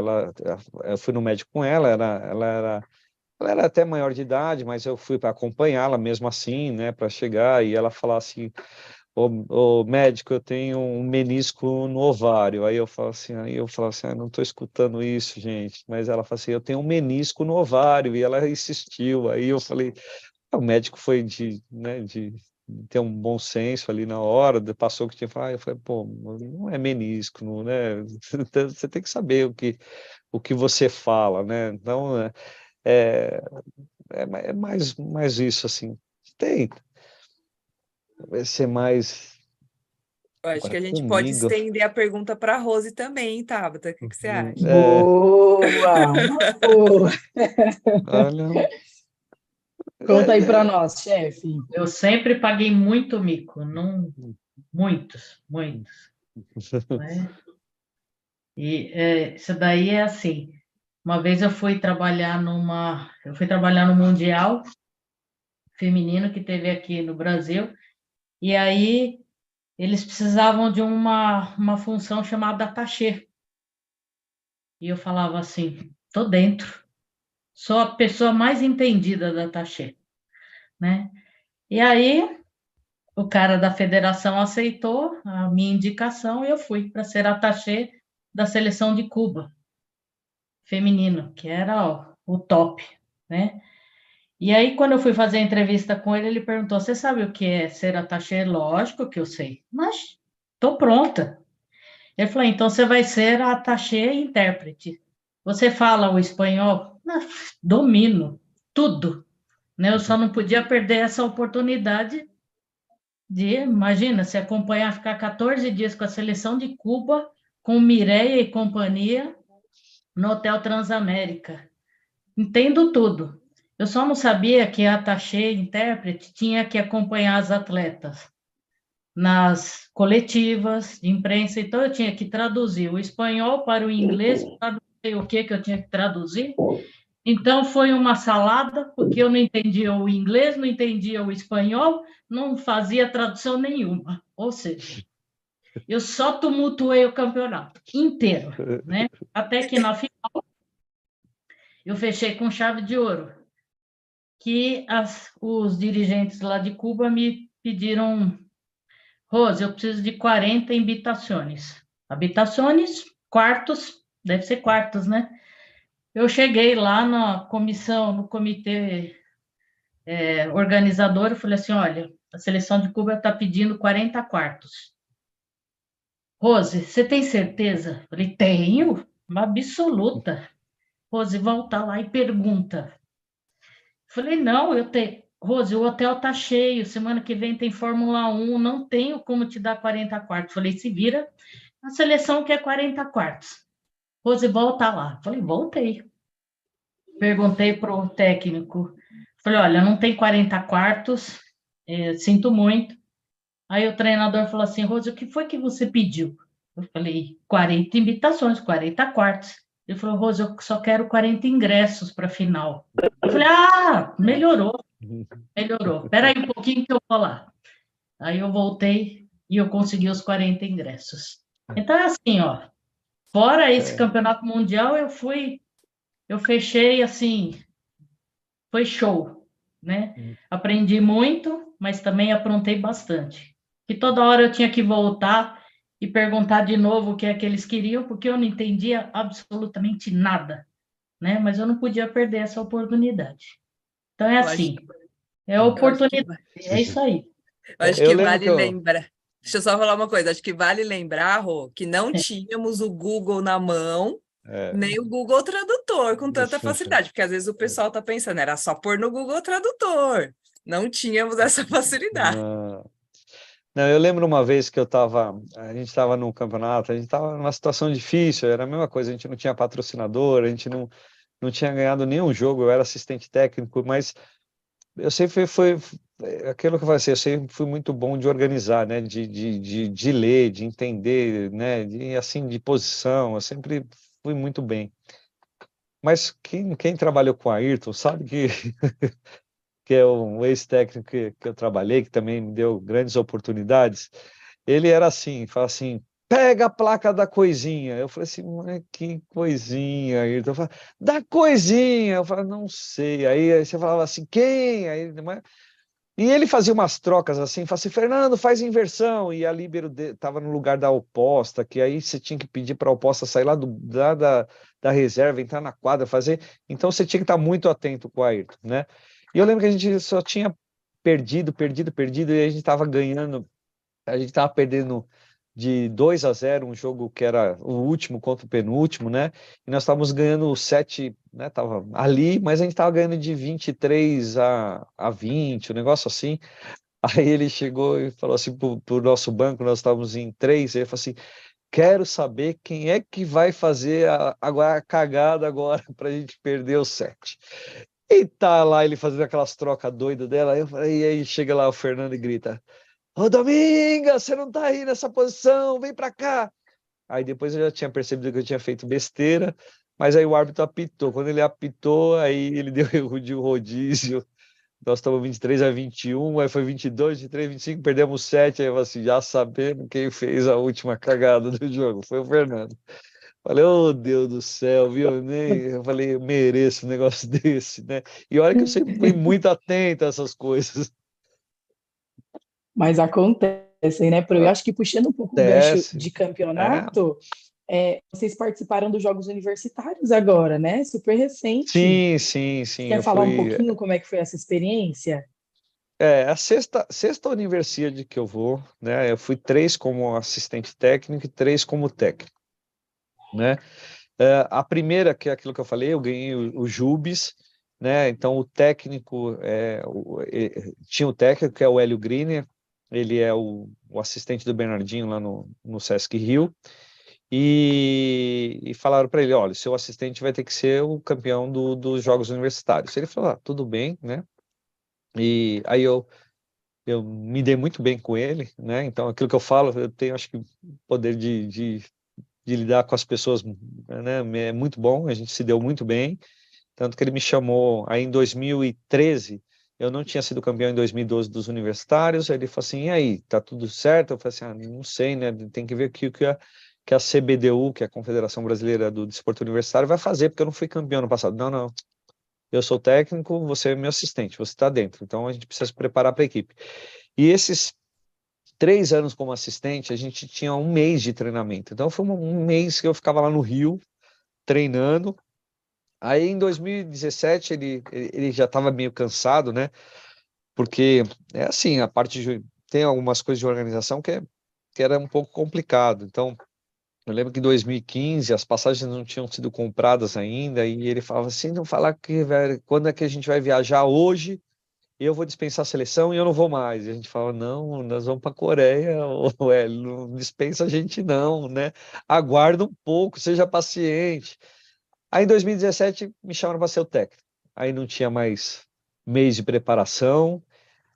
Eu fui no médico com ela era até maior de idade, mas eu fui para acompanhá-la mesmo assim, né? Para chegar e ela falar assim: ô médico, eu tenho um menisco no ovário. Aí eu falo assim, não estou escutando isso, gente. Mas ela fala assim, eu tenho um menisco no ovário, e ela insistiu. Aí eu falei, o médico foi né, de ter um bom senso ali na hora, passou o que tinha que falar. Eu falei, pô, não é menisco, não, né? Você tem que saber o que você fala, né? Então, é, é mais isso, assim. Tem, vai ser mais. Eu acho que Agora, a gente pode comigo. estender a pergunta para a Rose também, Tabata. O que você acha? Boa! Boa! Olha, Conta aí para nós, chefe. Eu sempre paguei muito mico, não, muitos, né? E isso daí é assim. Uma vez eu fui trabalhar no Mundial Feminino que teve aqui no Brasil, e aí eles precisavam de uma função chamada attachê. E eu falava assim, tô dentro, sou a pessoa mais entendida da attachê, né? E aí o cara da federação aceitou a minha indicação e eu fui para ser attachê da seleção de Cuba feminino, que era o top, né? E aí, quando eu fui fazer a entrevista com ele, ele perguntou: Você sabe o que é ser attachê? Lógico que eu sei, mas estou pronta. Ele falou: Então você vai ser a attachê intérprete. Você fala o espanhol? Domino tudo, né? Eu só não podia perder essa oportunidade de, imagina, se acompanhar, ficar 14 dias com a seleção de Cuba, com Mireia e companhia, no Hotel Transamérica. Entendo tudo. Eu só não sabia que a attachê intérprete tinha que acompanhar as atletas nas coletivas de imprensa, então eu tinha que traduzir o espanhol para o inglês, para não o que eu tinha que traduzir. Então foi uma salada, porque eu não entendia o inglês, não entendia o espanhol, não fazia tradução nenhuma. Ou seja, eu só tumultuei o campeonato inteiro, né? Até que na final eu fechei com chave de ouro, que os dirigentes lá de Cuba me pediram: Rose, eu preciso de 40 habitações. Habitações, quartos, deve ser quartos, né? Eu cheguei lá na comissão, no comitê organizador, eu falei assim: olha, a seleção de Cuba está pedindo 40 quartos. Rose, você tem certeza? Eu falei: tenho, uma absoluta. Rose, volta lá e pergunta. Eu falei: não, eu tenho. Rose, o hotel tá cheio, semana que vem tem Fórmula 1, não tenho como te dar 40 quartos. Eu falei: se vira, a seleção quer 40 quartos. Rose, volta lá. Eu falei: voltei. Perguntei para o técnico. Falei: olha, não tem 40 quartos, sinto muito. Aí o treinador falou assim: Rose, o que foi que você pediu? Eu falei, 40 invitações, 40 quartos. Ele falou, Rose, eu só quero 40 ingressos para a final. Eu falei, melhorou, melhorou. Espera aí um pouquinho que eu vou lá. Aí eu voltei e eu consegui os 40 ingressos. Então, é assim, ó, fora esse campeonato mundial, eu fechei assim, foi show, né? Aprendi muito, mas também aprontei bastante. E toda hora eu tinha que voltar e perguntar de novo o que é que eles queriam, porque eu não entendia absolutamente nada, né? Mas eu não podia perder essa oportunidade. Então é Eu acho, assim, é eu acho que, oportunidade, é isso aí. eu acho Eu que lembro vale que eu... lembrar. Deixa eu só falar uma coisa, acho que vale lembrar, Rô, que não tínhamos o Google na mão, nem o Google Tradutor com tanta facilidade, porque às vezes o pessoal está pensando, era só pôr no Google Tradutor. Não tínhamos essa facilidade. Não, não, eu lembro uma vez que a gente estava num campeonato, a gente estava numa situação difícil, era a mesma coisa, a gente não tinha patrocinador, a gente não tinha ganhado nenhum jogo, eu era assistente técnico, mas eu sempre fui, aquilo que eu falei assim, eu sempre fui muito bom de organizar, né, de ler, de entender, né, assim, de posição, eu sempre fui muito bem. Mas quem trabalhou com a Ayrton sabe que é um ex-técnico que eu trabalhei, que também me deu grandes oportunidades, ele era assim, fala assim, pega a placa da coisinha. Eu falei assim, mas que coisinha, Ayrton? Eu falei, da coisinha. Eu falei, não sei. Aí você falava assim, quem? E ele fazia umas trocas assim, falava assim, Fernando, faz inversão. E a líbero estava no lugar da oposta, que aí você tinha que pedir para a oposta sair lá da reserva, entrar na quadra, fazer. Então você tinha que estar muito atento com o Ayrton, né? E eu lembro que a gente só tinha perdido, e a gente estava ganhando, a gente estava perdendo de 2-0, um jogo que era o último contra o penúltimo, né? E nós estávamos ganhando o 7, né? Tava ali, mas a gente estava ganhando de 23 a 20, um negócio assim. Aí ele chegou e falou assim pro nosso banco, nós estávamos em 3, ele falou assim, quero saber quem é que vai fazer a cagada agora para a gente perder o 7. E tá lá ele fazendo aquelas trocas doidas dela, eu falei, e aí chega lá o Fernando e grita, ô Dominga, você não tá aí nessa posição, vem pra cá. Aí depois eu já tinha percebido que eu tinha feito besteira, mas aí o árbitro apitou. Quando ele apitou, aí ele deu erro de rodízio. Nós estamos 23-21, aí foi 22, 23, 25, perdemos 7. Aí eu falei assim, já sabemos quem fez a última cagada do jogo, foi o Fernando. Falei, oh Deus do céu, viu? Eu falei, eu mereço um negócio desse, né? E olha que eu sempre fui muito atento a essas coisas. Mas acontecem, né? Eu acho que puxando um pouco o gancho Acontece. de campeonato, vocês participaram dos Jogos Universitários agora, né? Super recente. Sim, sim, Você sim. quer Eu falar um fui. pouquinho como é que foi essa experiência? A sexta Universidade que eu vou, né? Eu fui 3 como assistente técnico e 3 como técnico, né? A primeira, que é aquilo que eu falei, eu ganhei o Jubes, né? Então o técnico, tinha o técnico que é o Hélio Griner, ele é o assistente do Bernardinho lá no Sesc Rio, e falaram para ele, olha, seu assistente vai ter que ser o campeão dos Jogos Universitários. Ele falou, tudo bem, né? E aí eu me dei muito bem com ele, né? Então, aquilo que eu falo, eu tenho, acho que, poder de lidar com as pessoas, né? É muito bom, a gente se deu muito bem. Tanto que ele me chamou aí em 2013, eu não tinha sido campeão em 2012 dos universitários, aí ele falou assim, e aí, tá tudo certo? Eu falei assim, não sei, né? Tem que ver que a CBDU, que é a Confederação Brasileira do Desporto Universitário, vai fazer, porque eu não fui campeão no passado. Não, não. Eu sou técnico, você é meu assistente, você está dentro. Então a gente precisa se preparar para a equipe. E esses 3 anos como assistente, a gente tinha um mês de treinamento. Então foi um mês que eu ficava lá no Rio treinando. Aí em 2017 ele já estava meio cansado, né? Porque é assim, tem algumas coisas de organização que era um pouco complicado. Então eu lembro que em 2015 as passagens não tinham sido compradas ainda e ele falava assim, não falar que quando é que a gente vai viajar hoje? Eu vou dispensar a seleção e eu não vou mais. E a gente fala, não, nós vamos para a Coreia, ou não dispensa a gente não, né? Aguarda um pouco, seja paciente. Aí em 2017 me chamaram para ser o técnico. Aí não tinha mais mês de preparação.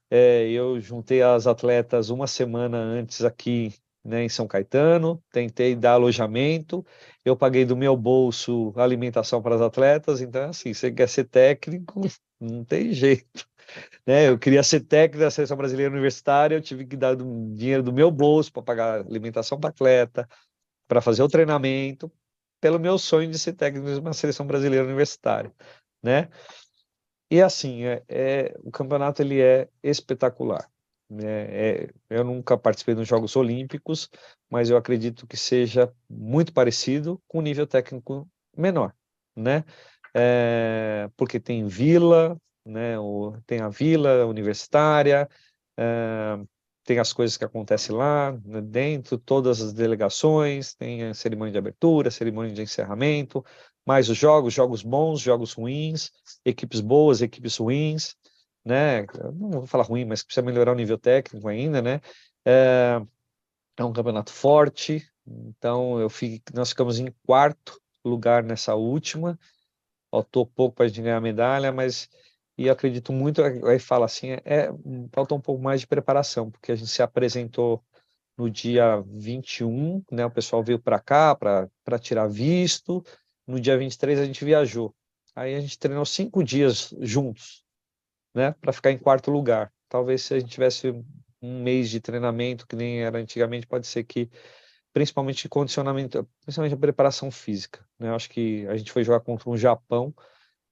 Eu juntei as atletas uma semana antes aqui, né, em São Caetano, tentei dar alojamento, eu paguei do meu bolso a alimentação para os atletas, então, assim, você quer ser técnico, não tem jeito, né? Eu queria ser técnico da Seleção Brasileira Universitária, eu tive que dar dinheiro do meu bolso para pagar alimentação para atleta, para fazer o treinamento, pelo meu sonho de ser técnico de uma Seleção Brasileira Universitária, né? E assim, o campeonato ele é espetacular, né? Eu nunca participei dos Jogos Olímpicos, mas eu acredito que seja muito parecido com o nível técnico menor, né? Porque tem vila, né? Tem a vila universitária, é, tem as coisas que acontecem lá, né, dentro, todas as delegações, tem a cerimônia de abertura, cerimônia de encerramento, mais os jogos bons, jogos ruins, equipes boas, equipes ruins, né? Eu não vou falar ruim, mas precisa melhorar o nível técnico ainda, né? É um campeonato forte, então nós ficamos em quarto lugar nessa última, faltou pouco para a gente ganhar a medalha, mas e eu acredito muito, aí fala assim, falta um pouco mais de preparação, porque a gente se apresentou no dia 21, né? O pessoal veio para cá para tirar visto. No dia 23 a gente viajou. Aí a gente treinou 5 dias juntos, né? Para ficar em quarto lugar. Talvez se a gente tivesse um mês de treinamento, que nem era antigamente, pode ser que, principalmente condicionamento, principalmente a preparação física, né? Eu acho que a gente foi jogar contra um Japão,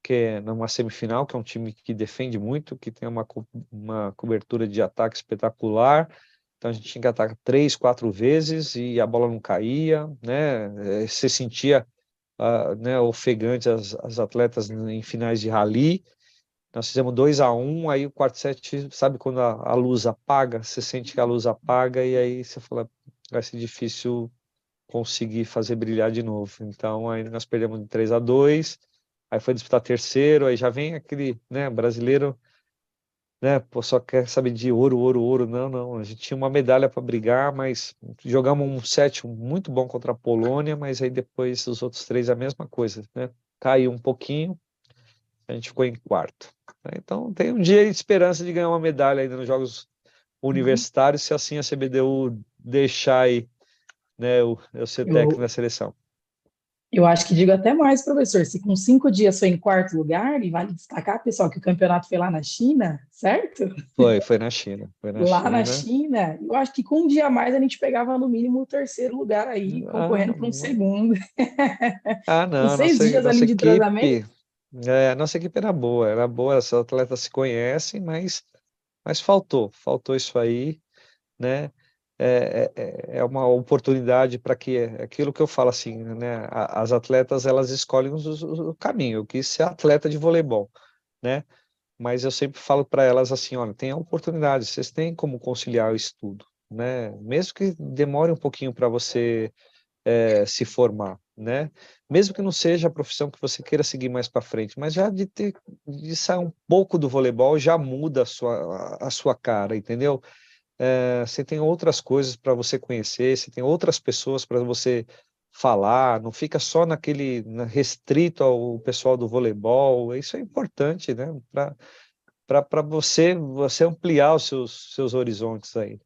que é numa semifinal, que é um time que defende muito, que tem uma cobertura de ataque espetacular. Então a gente tinha que atacar 3, 4 vezes e a bola não caía, né? Você sentia, né, ofegante as atletas em finais de rally. Nós fizemos 2-1, aí o quarto set, sabe quando a luz apaga? Você sente que a luz apaga e aí você fala, vai ser difícil conseguir fazer brilhar de novo. Então aí nós perdemos de 3-2, aí foi disputar terceiro, aí já vem aquele, né, brasileiro, né, pô, só quer saber de ouro, ouro, ouro. Não, não, a gente tinha uma medalha para brigar, mas jogamos um set muito bom contra a Polônia, mas aí depois os outros 3 a mesma coisa, né? Caiu um pouquinho, a gente ficou em quarto, né? Então tem um dia de esperança de ganhar uma medalha ainda nos Jogos Universitários, se assim a CBDU deixar aí, né, eu ser técnico da Eu, seleção. eu acho que digo até mais, professor, se com 5 dias foi em quarto lugar, e vale destacar, pessoal, que o campeonato foi lá na China, certo? Foi na China, foi na Lá na China. China, eu acho que com um dia a mais a gente pegava no mínimo o terceiro lugar aí, Ah, concorrendo para um segundo. Com não, a 6 dias nossa ali de entrosamento. equipe, a nossa equipe era boa, os atletas se conhecem, mas faltou isso aí, né? É uma oportunidade para que aquilo que eu falo assim, né? As atletas elas escolhem o caminho. Eu quis ser atleta de voleibol, né? Mas eu sempre falo para elas assim, olha, tem a oportunidade, vocês têm como conciliar o estudo, né? Mesmo que demore um pouquinho para você se formar, né? Mesmo que não seja a profissão que você queira seguir mais para frente, mas já de sair um pouco do voleibol já muda a sua cara, entendeu? Você tem outras coisas para você conhecer, você tem outras pessoas para você falar, não fica só restrito ao pessoal do voleibol. Isso é importante, né? Para você ampliar os seus horizontes aí.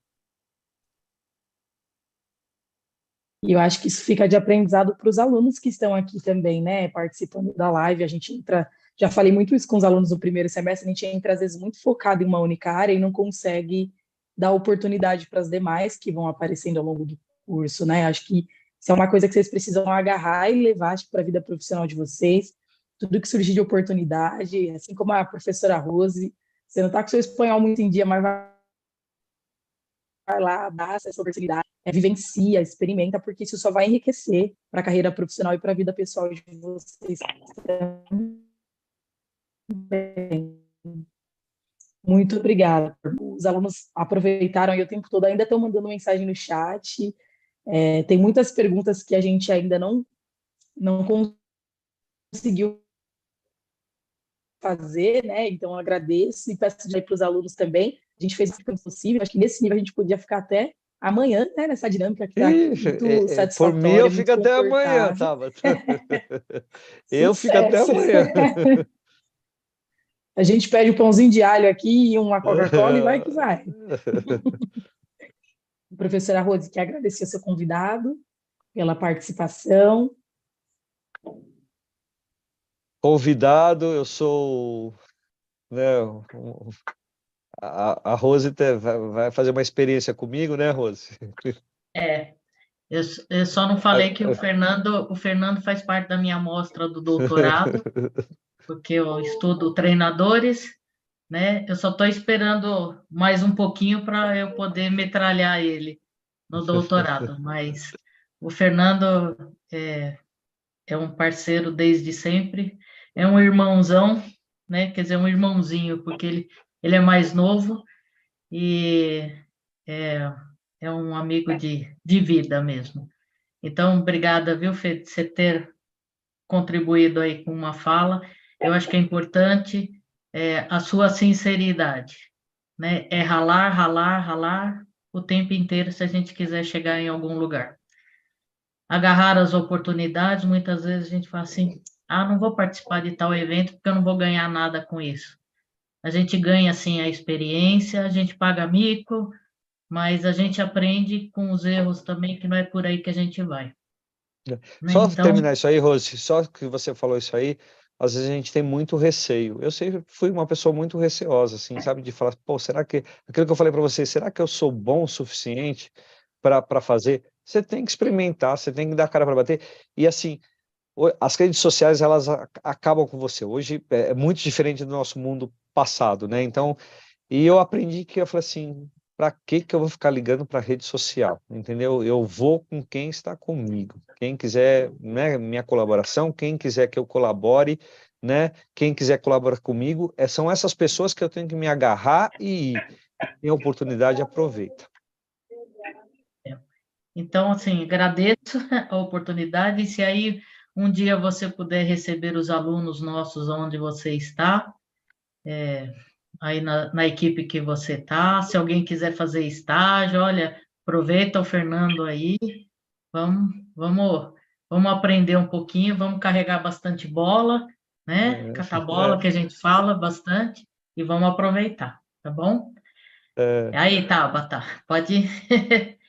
E eu acho que isso fica de aprendizado para os alunos que estão aqui também, né, participando da live. A gente entra, já falei muito isso com os alunos do primeiro semestre, a gente entra às vezes muito focado em uma única área e não consegue dar oportunidade para as demais que vão aparecendo ao longo do curso, né? Acho que isso é uma coisa que vocês precisam agarrar e levar para a vida profissional de vocês. Tudo que surgir de oportunidade, assim como a professora Rose, você não está com seu espanhol muito em dia, mas vai lá, dá essa oportunidade, vivencia, experimenta, porque isso só vai enriquecer para a carreira profissional e para a vida pessoal de vocês também. Muito obrigada. Os alunos aproveitaram aí o tempo todo, ainda estão mandando mensagem no chat. Tem muitas perguntas que a gente ainda não conseguiu fazer, né? Então, eu agradeço e peço para os alunos também. A gente fez o que possível. Acho que nesse nível a gente podia ficar até amanhã, né? Nessa dinâmica que está muito Por mim, eu satisfatória, fico muito até amanhã, confortável. Tabata. Eu fico até Sucesso! amanhã. A gente pede um pãozinho de alho aqui e uma Coca-Cola e vai que vai. Professora Rose, quer agradecer ao seu convidado pela participação. Convidado, eu sou, né, a Rose vai fazer uma experiência comigo, né, Rose? É, eu só não falei que o Fernando faz parte da minha amostra do doutorado, porque eu estudo treinadores, né? Eu só estou esperando mais um pouquinho para eu poder metralhar ele no doutorado, mas o Fernando é um parceiro desde sempre, é um irmãozão, né? Quer dizer, um irmãozinho, porque ele é mais novo e é, é um amigo de vida mesmo. Então, obrigada, viu, Fê, de você ter contribuído aí com uma fala. Eu acho que é importante a sua sinceridade, né? É ralar, ralar, ralar o tempo inteiro se a gente quiser chegar em algum lugar. Agarrar as oportunidades, muitas vezes a gente fala assim, não vou participar de tal evento porque eu não vou ganhar nada com isso. A gente ganha, sim, a experiência, a gente paga mico, mas a gente aprende com os erros também, que não é por aí que a gente vai. Né? Só Então, terminar isso aí, Rose, só que você falou isso aí, às vezes a gente tem muito receio. Eu sempre fui uma pessoa muito receosa, assim, sabe, de falar, pô, será que, aquilo que eu falei para você, será que eu sou bom o suficiente para fazer? Você tem que experimentar, você tem que dar a cara para bater. E assim, as redes sociais, elas acabam com você. Hoje é muito diferente do nosso mundo passado, né? Então, e eu aprendi que eu falei assim, para que eu vou ficar ligando para rede social, entendeu? Eu vou com quem está comigo. Quem quiser, né, minha colaboração, quem quiser que eu colabore, né? Quem quiser colaborar comigo, são essas pessoas que eu tenho que me agarrar e tem oportunidade, aproveita. então, assim, agradeço a oportunidade, e se aí um dia você puder receber os alunos nossos onde você está, aí na equipe que você está, se alguém quiser fazer estágio, olha, aproveita o Fernando aí, vamos, vamos, vamos aprender um pouquinho, vamos carregar bastante bola, né? Catar bola, que a gente fala bastante, e vamos aproveitar, tá bom? Aí, Tabata, pode ir.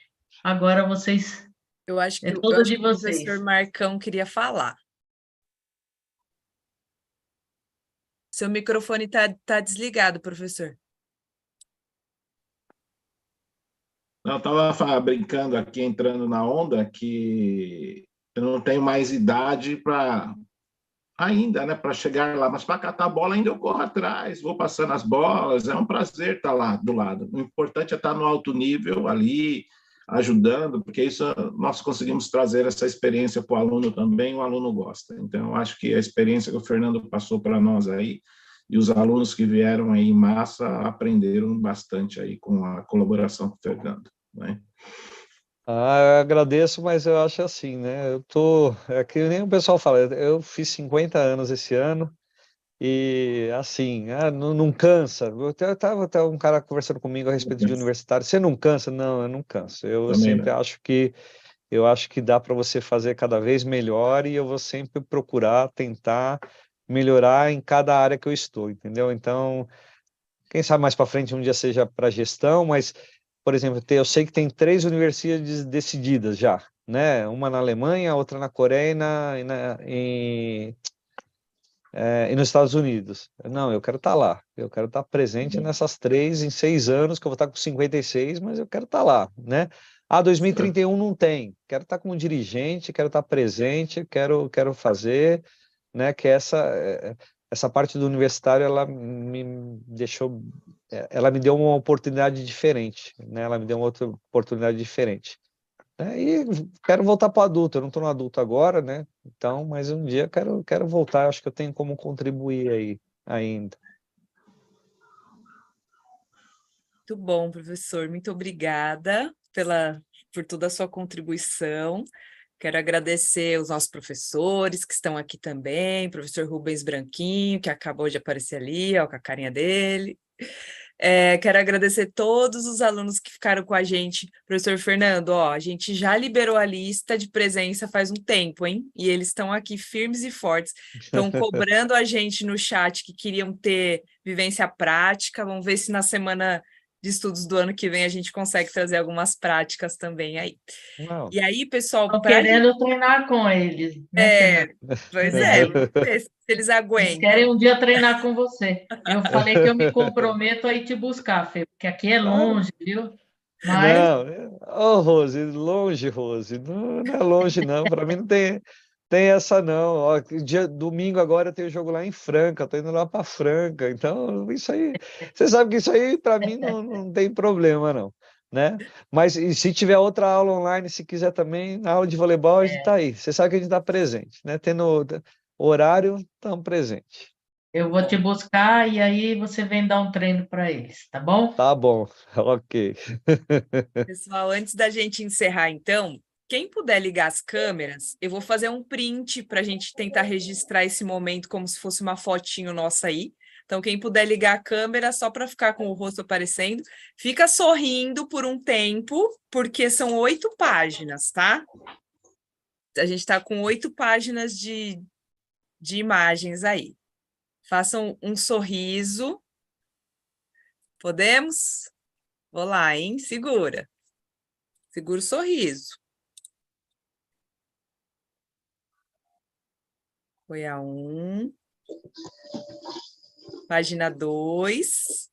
Agora vocês, Eu acho que, é eu tudo acho de que o professor vocês. Marcão queria falar. Seu microfone tá desligado, professor. Eu estava brincando aqui, entrando na onda, que eu não tenho mais idade para ainda, né, para chegar lá, mas para catar a bola ainda eu corro atrás, vou passando as bolas, é um prazer estar lá do lado. O importante é estar no alto nível ali, ajudando, porque isso nós conseguimos trazer essa experiência para o aluno também, o aluno gosta. Então, eu acho que a experiência que o Fernando passou para nós aí, e os alunos que vieram aí em massa aprenderam bastante aí com a colaboração com o Fernando, né? Eu agradeço, mas eu acho assim, né? É que nem o pessoal fala, eu fiz 50 anos esse ano e assim, não cansa. Eu tava até um cara conversando comigo a respeito de universitário. Você não cansa? Não, eu não canso. Eu Também sempre não. acho que dá para você fazer cada vez melhor e eu vou sempre procurar tentar melhorar em cada área que eu estou, entendeu? Então, quem sabe mais para frente um dia seja para gestão, mas, por exemplo, eu sei que tem 3 universidades decididas já, né? Uma na Alemanha, outra na Coreia e nos Estados Unidos. Não, eu quero estar lá, eu quero estar presente nessas 3 em 6 anos, que eu vou estar com 56, mas eu quero estar lá, né? 2031 não tem, quero estar como dirigente, quero estar presente, quero fazer, né? Que essa parte do universitário, ela me deu uma oportunidade diferente, né? Ela me deu uma outra oportunidade diferente. E quero voltar para o adulto, eu não estou no adulto agora, né? Então, mas um dia quero voltar, acho que eu tenho como contribuir aí ainda. Muito bom, professor. Muito obrigada por toda a sua contribuição. Quero agradecer os nossos professores que estão aqui também, professor Rubens Branquinho, que acabou de aparecer ali, ó, com a carinha dele. Quero agradecer todos os alunos que ficaram com a gente. Professor Fernando, ó, a gente já liberou a lista de presença faz um tempo, hein? E eles estão aqui firmes e fortes, estão cobrando a gente no chat que queriam ter vivência prática. Vamos ver se na semana de estudos do ano que vem a gente consegue trazer algumas práticas também aí. Não. E aí, pessoal, Estou pra gente... querendo treinar com eles, né, Fernanda? Pois é, vamos ver se eles Eles aguentam. querem um dia treinar com você. Eu falei que eu me comprometo a ir te buscar, Fê, porque aqui é longe, viu? Mas Não, ô Rose, longe, Rose, não é longe não, para mim não tem essa não. Ó, domingo agora tem o jogo lá em Franca, tô indo lá para Franca, então isso aí, você sabe que isso aí para mim não tem problema não, né? Mas e se tiver outra aula online, se quiser também, na aula de voleibol a gente tá aí, você sabe que a gente tá presente, né? Tendo horário, estamos presentes. eu vou te buscar e aí você vem dar um treino para eles, tá bom? Tá bom, ok. Pessoal, antes da gente encerrar, então, quem puder ligar as câmeras, eu vou fazer um print para a gente tentar registrar esse momento como se fosse uma fotinho nossa aí. Então, quem puder ligar a câmera, só para ficar com o rosto aparecendo, fica sorrindo por um tempo, porque são 8 páginas, tá? A gente está com 8 páginas de imagens aí. Façam um sorriso. Podemos? Vou lá, hein? Segura. Segura o sorriso. Foi a 1. Página 2.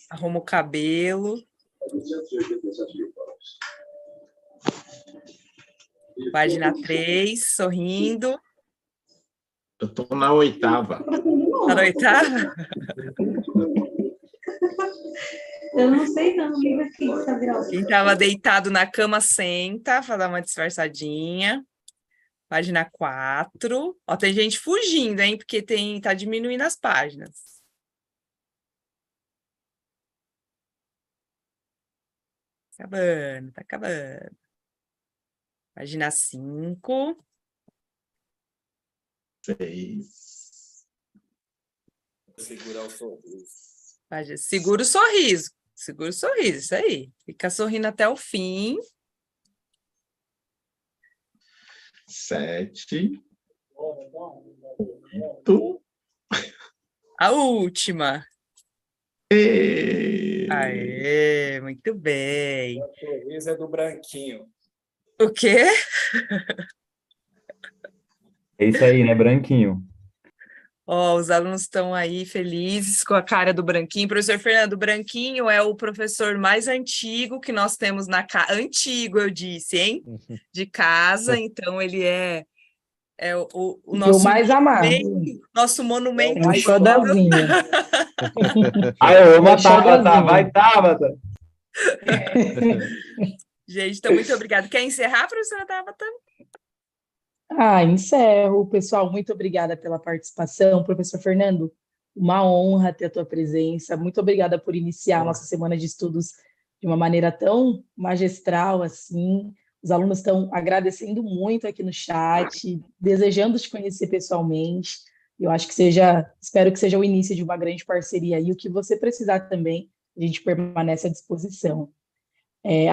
Arruma o cabelo. Página 3, sorrindo. Eu estou na 8ª. Tá na 8ª? Eu não sei não, liga aqui, Gabriel. Quem estava deitado na cama, senta, para dar uma disfarçadinha. Página 4. Ó, tem gente fugindo, hein? Porque tá diminuindo as páginas. Tá acabando. Página 5. 6. Segurar o sorriso. Segura o sorriso. Segura o sorriso, isso aí. Fica sorrindo até o fim. 7. 8. A última. Aê, muito bem. O sorriso é do branquinho. O quê? É isso aí, né? Branquinho. Ó, os alunos estão aí felizes com a cara do Branquinho. Professor Fernando, o Branquinho é o professor mais antigo que nós temos na casa. Antigo, eu disse, hein? De casa, então ele é o nosso mais amado. Nosso monumento. É um xodozinho. Aí, eu amo É a Tabata. xodozinho. Vai, Tabata. Gente, então, muito obrigada. Quer encerrar, professora Tabata? Encerro. Pessoal, muito obrigada pela participação. Professor Fernando, uma honra ter a tua presença. Muito obrigada por iniciar a nossa semana de estudos de uma maneira tão magistral assim. Os alunos estão agradecendo muito aqui no chat, desejando te conhecer pessoalmente. Eu acho que espero que seja o início de uma grande parceria e o que você precisar também, a gente permanece à disposição.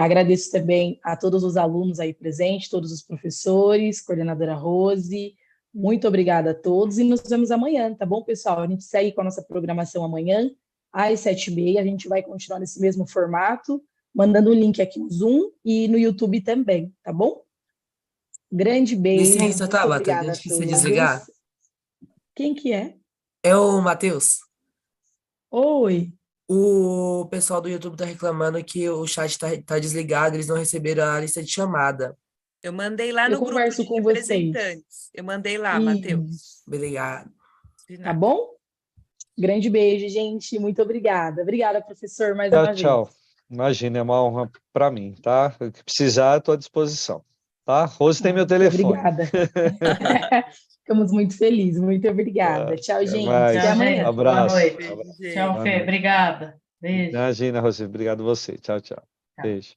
Agradeço também a todos os alunos aí presentes, todos os professores, coordenadora Rose. Muito obrigada a todos e nos vemos amanhã, tá bom, pessoal? A gente segue com a nossa programação amanhã, às 7h30. A gente vai continuar nesse mesmo formato, mandando o link aqui no Zoom e no YouTube também, tá bom? Grande beijo. Licença, Tabata, deixa eu se desligar. Quem que é? É o Matheus. Oi. O pessoal do YouTube tá reclamando que o chat tá desligado, eles não receberam a lista de chamada. Eu mandei lá no grupo converso de com vocês. representantes. Eu mandei lá, Matheus. Obrigado. Tá bom? Grande beijo, gente. Muito obrigada. Obrigada, professor, mais uma vez. Tchau. Imagina, é uma honra para mim, tá? O que precisar, estou à disposição, tá? Rose tem meu telefone. Obrigada. Ficamos muito felizes. Muito obrigada. Tchau, gente. Mais. Até amanhã. Abraço. Boa noite. Tchau, Fê. Obrigada. Beijo. Imagina, Rose. Obrigado a você. Tchau, tchau. Beijo.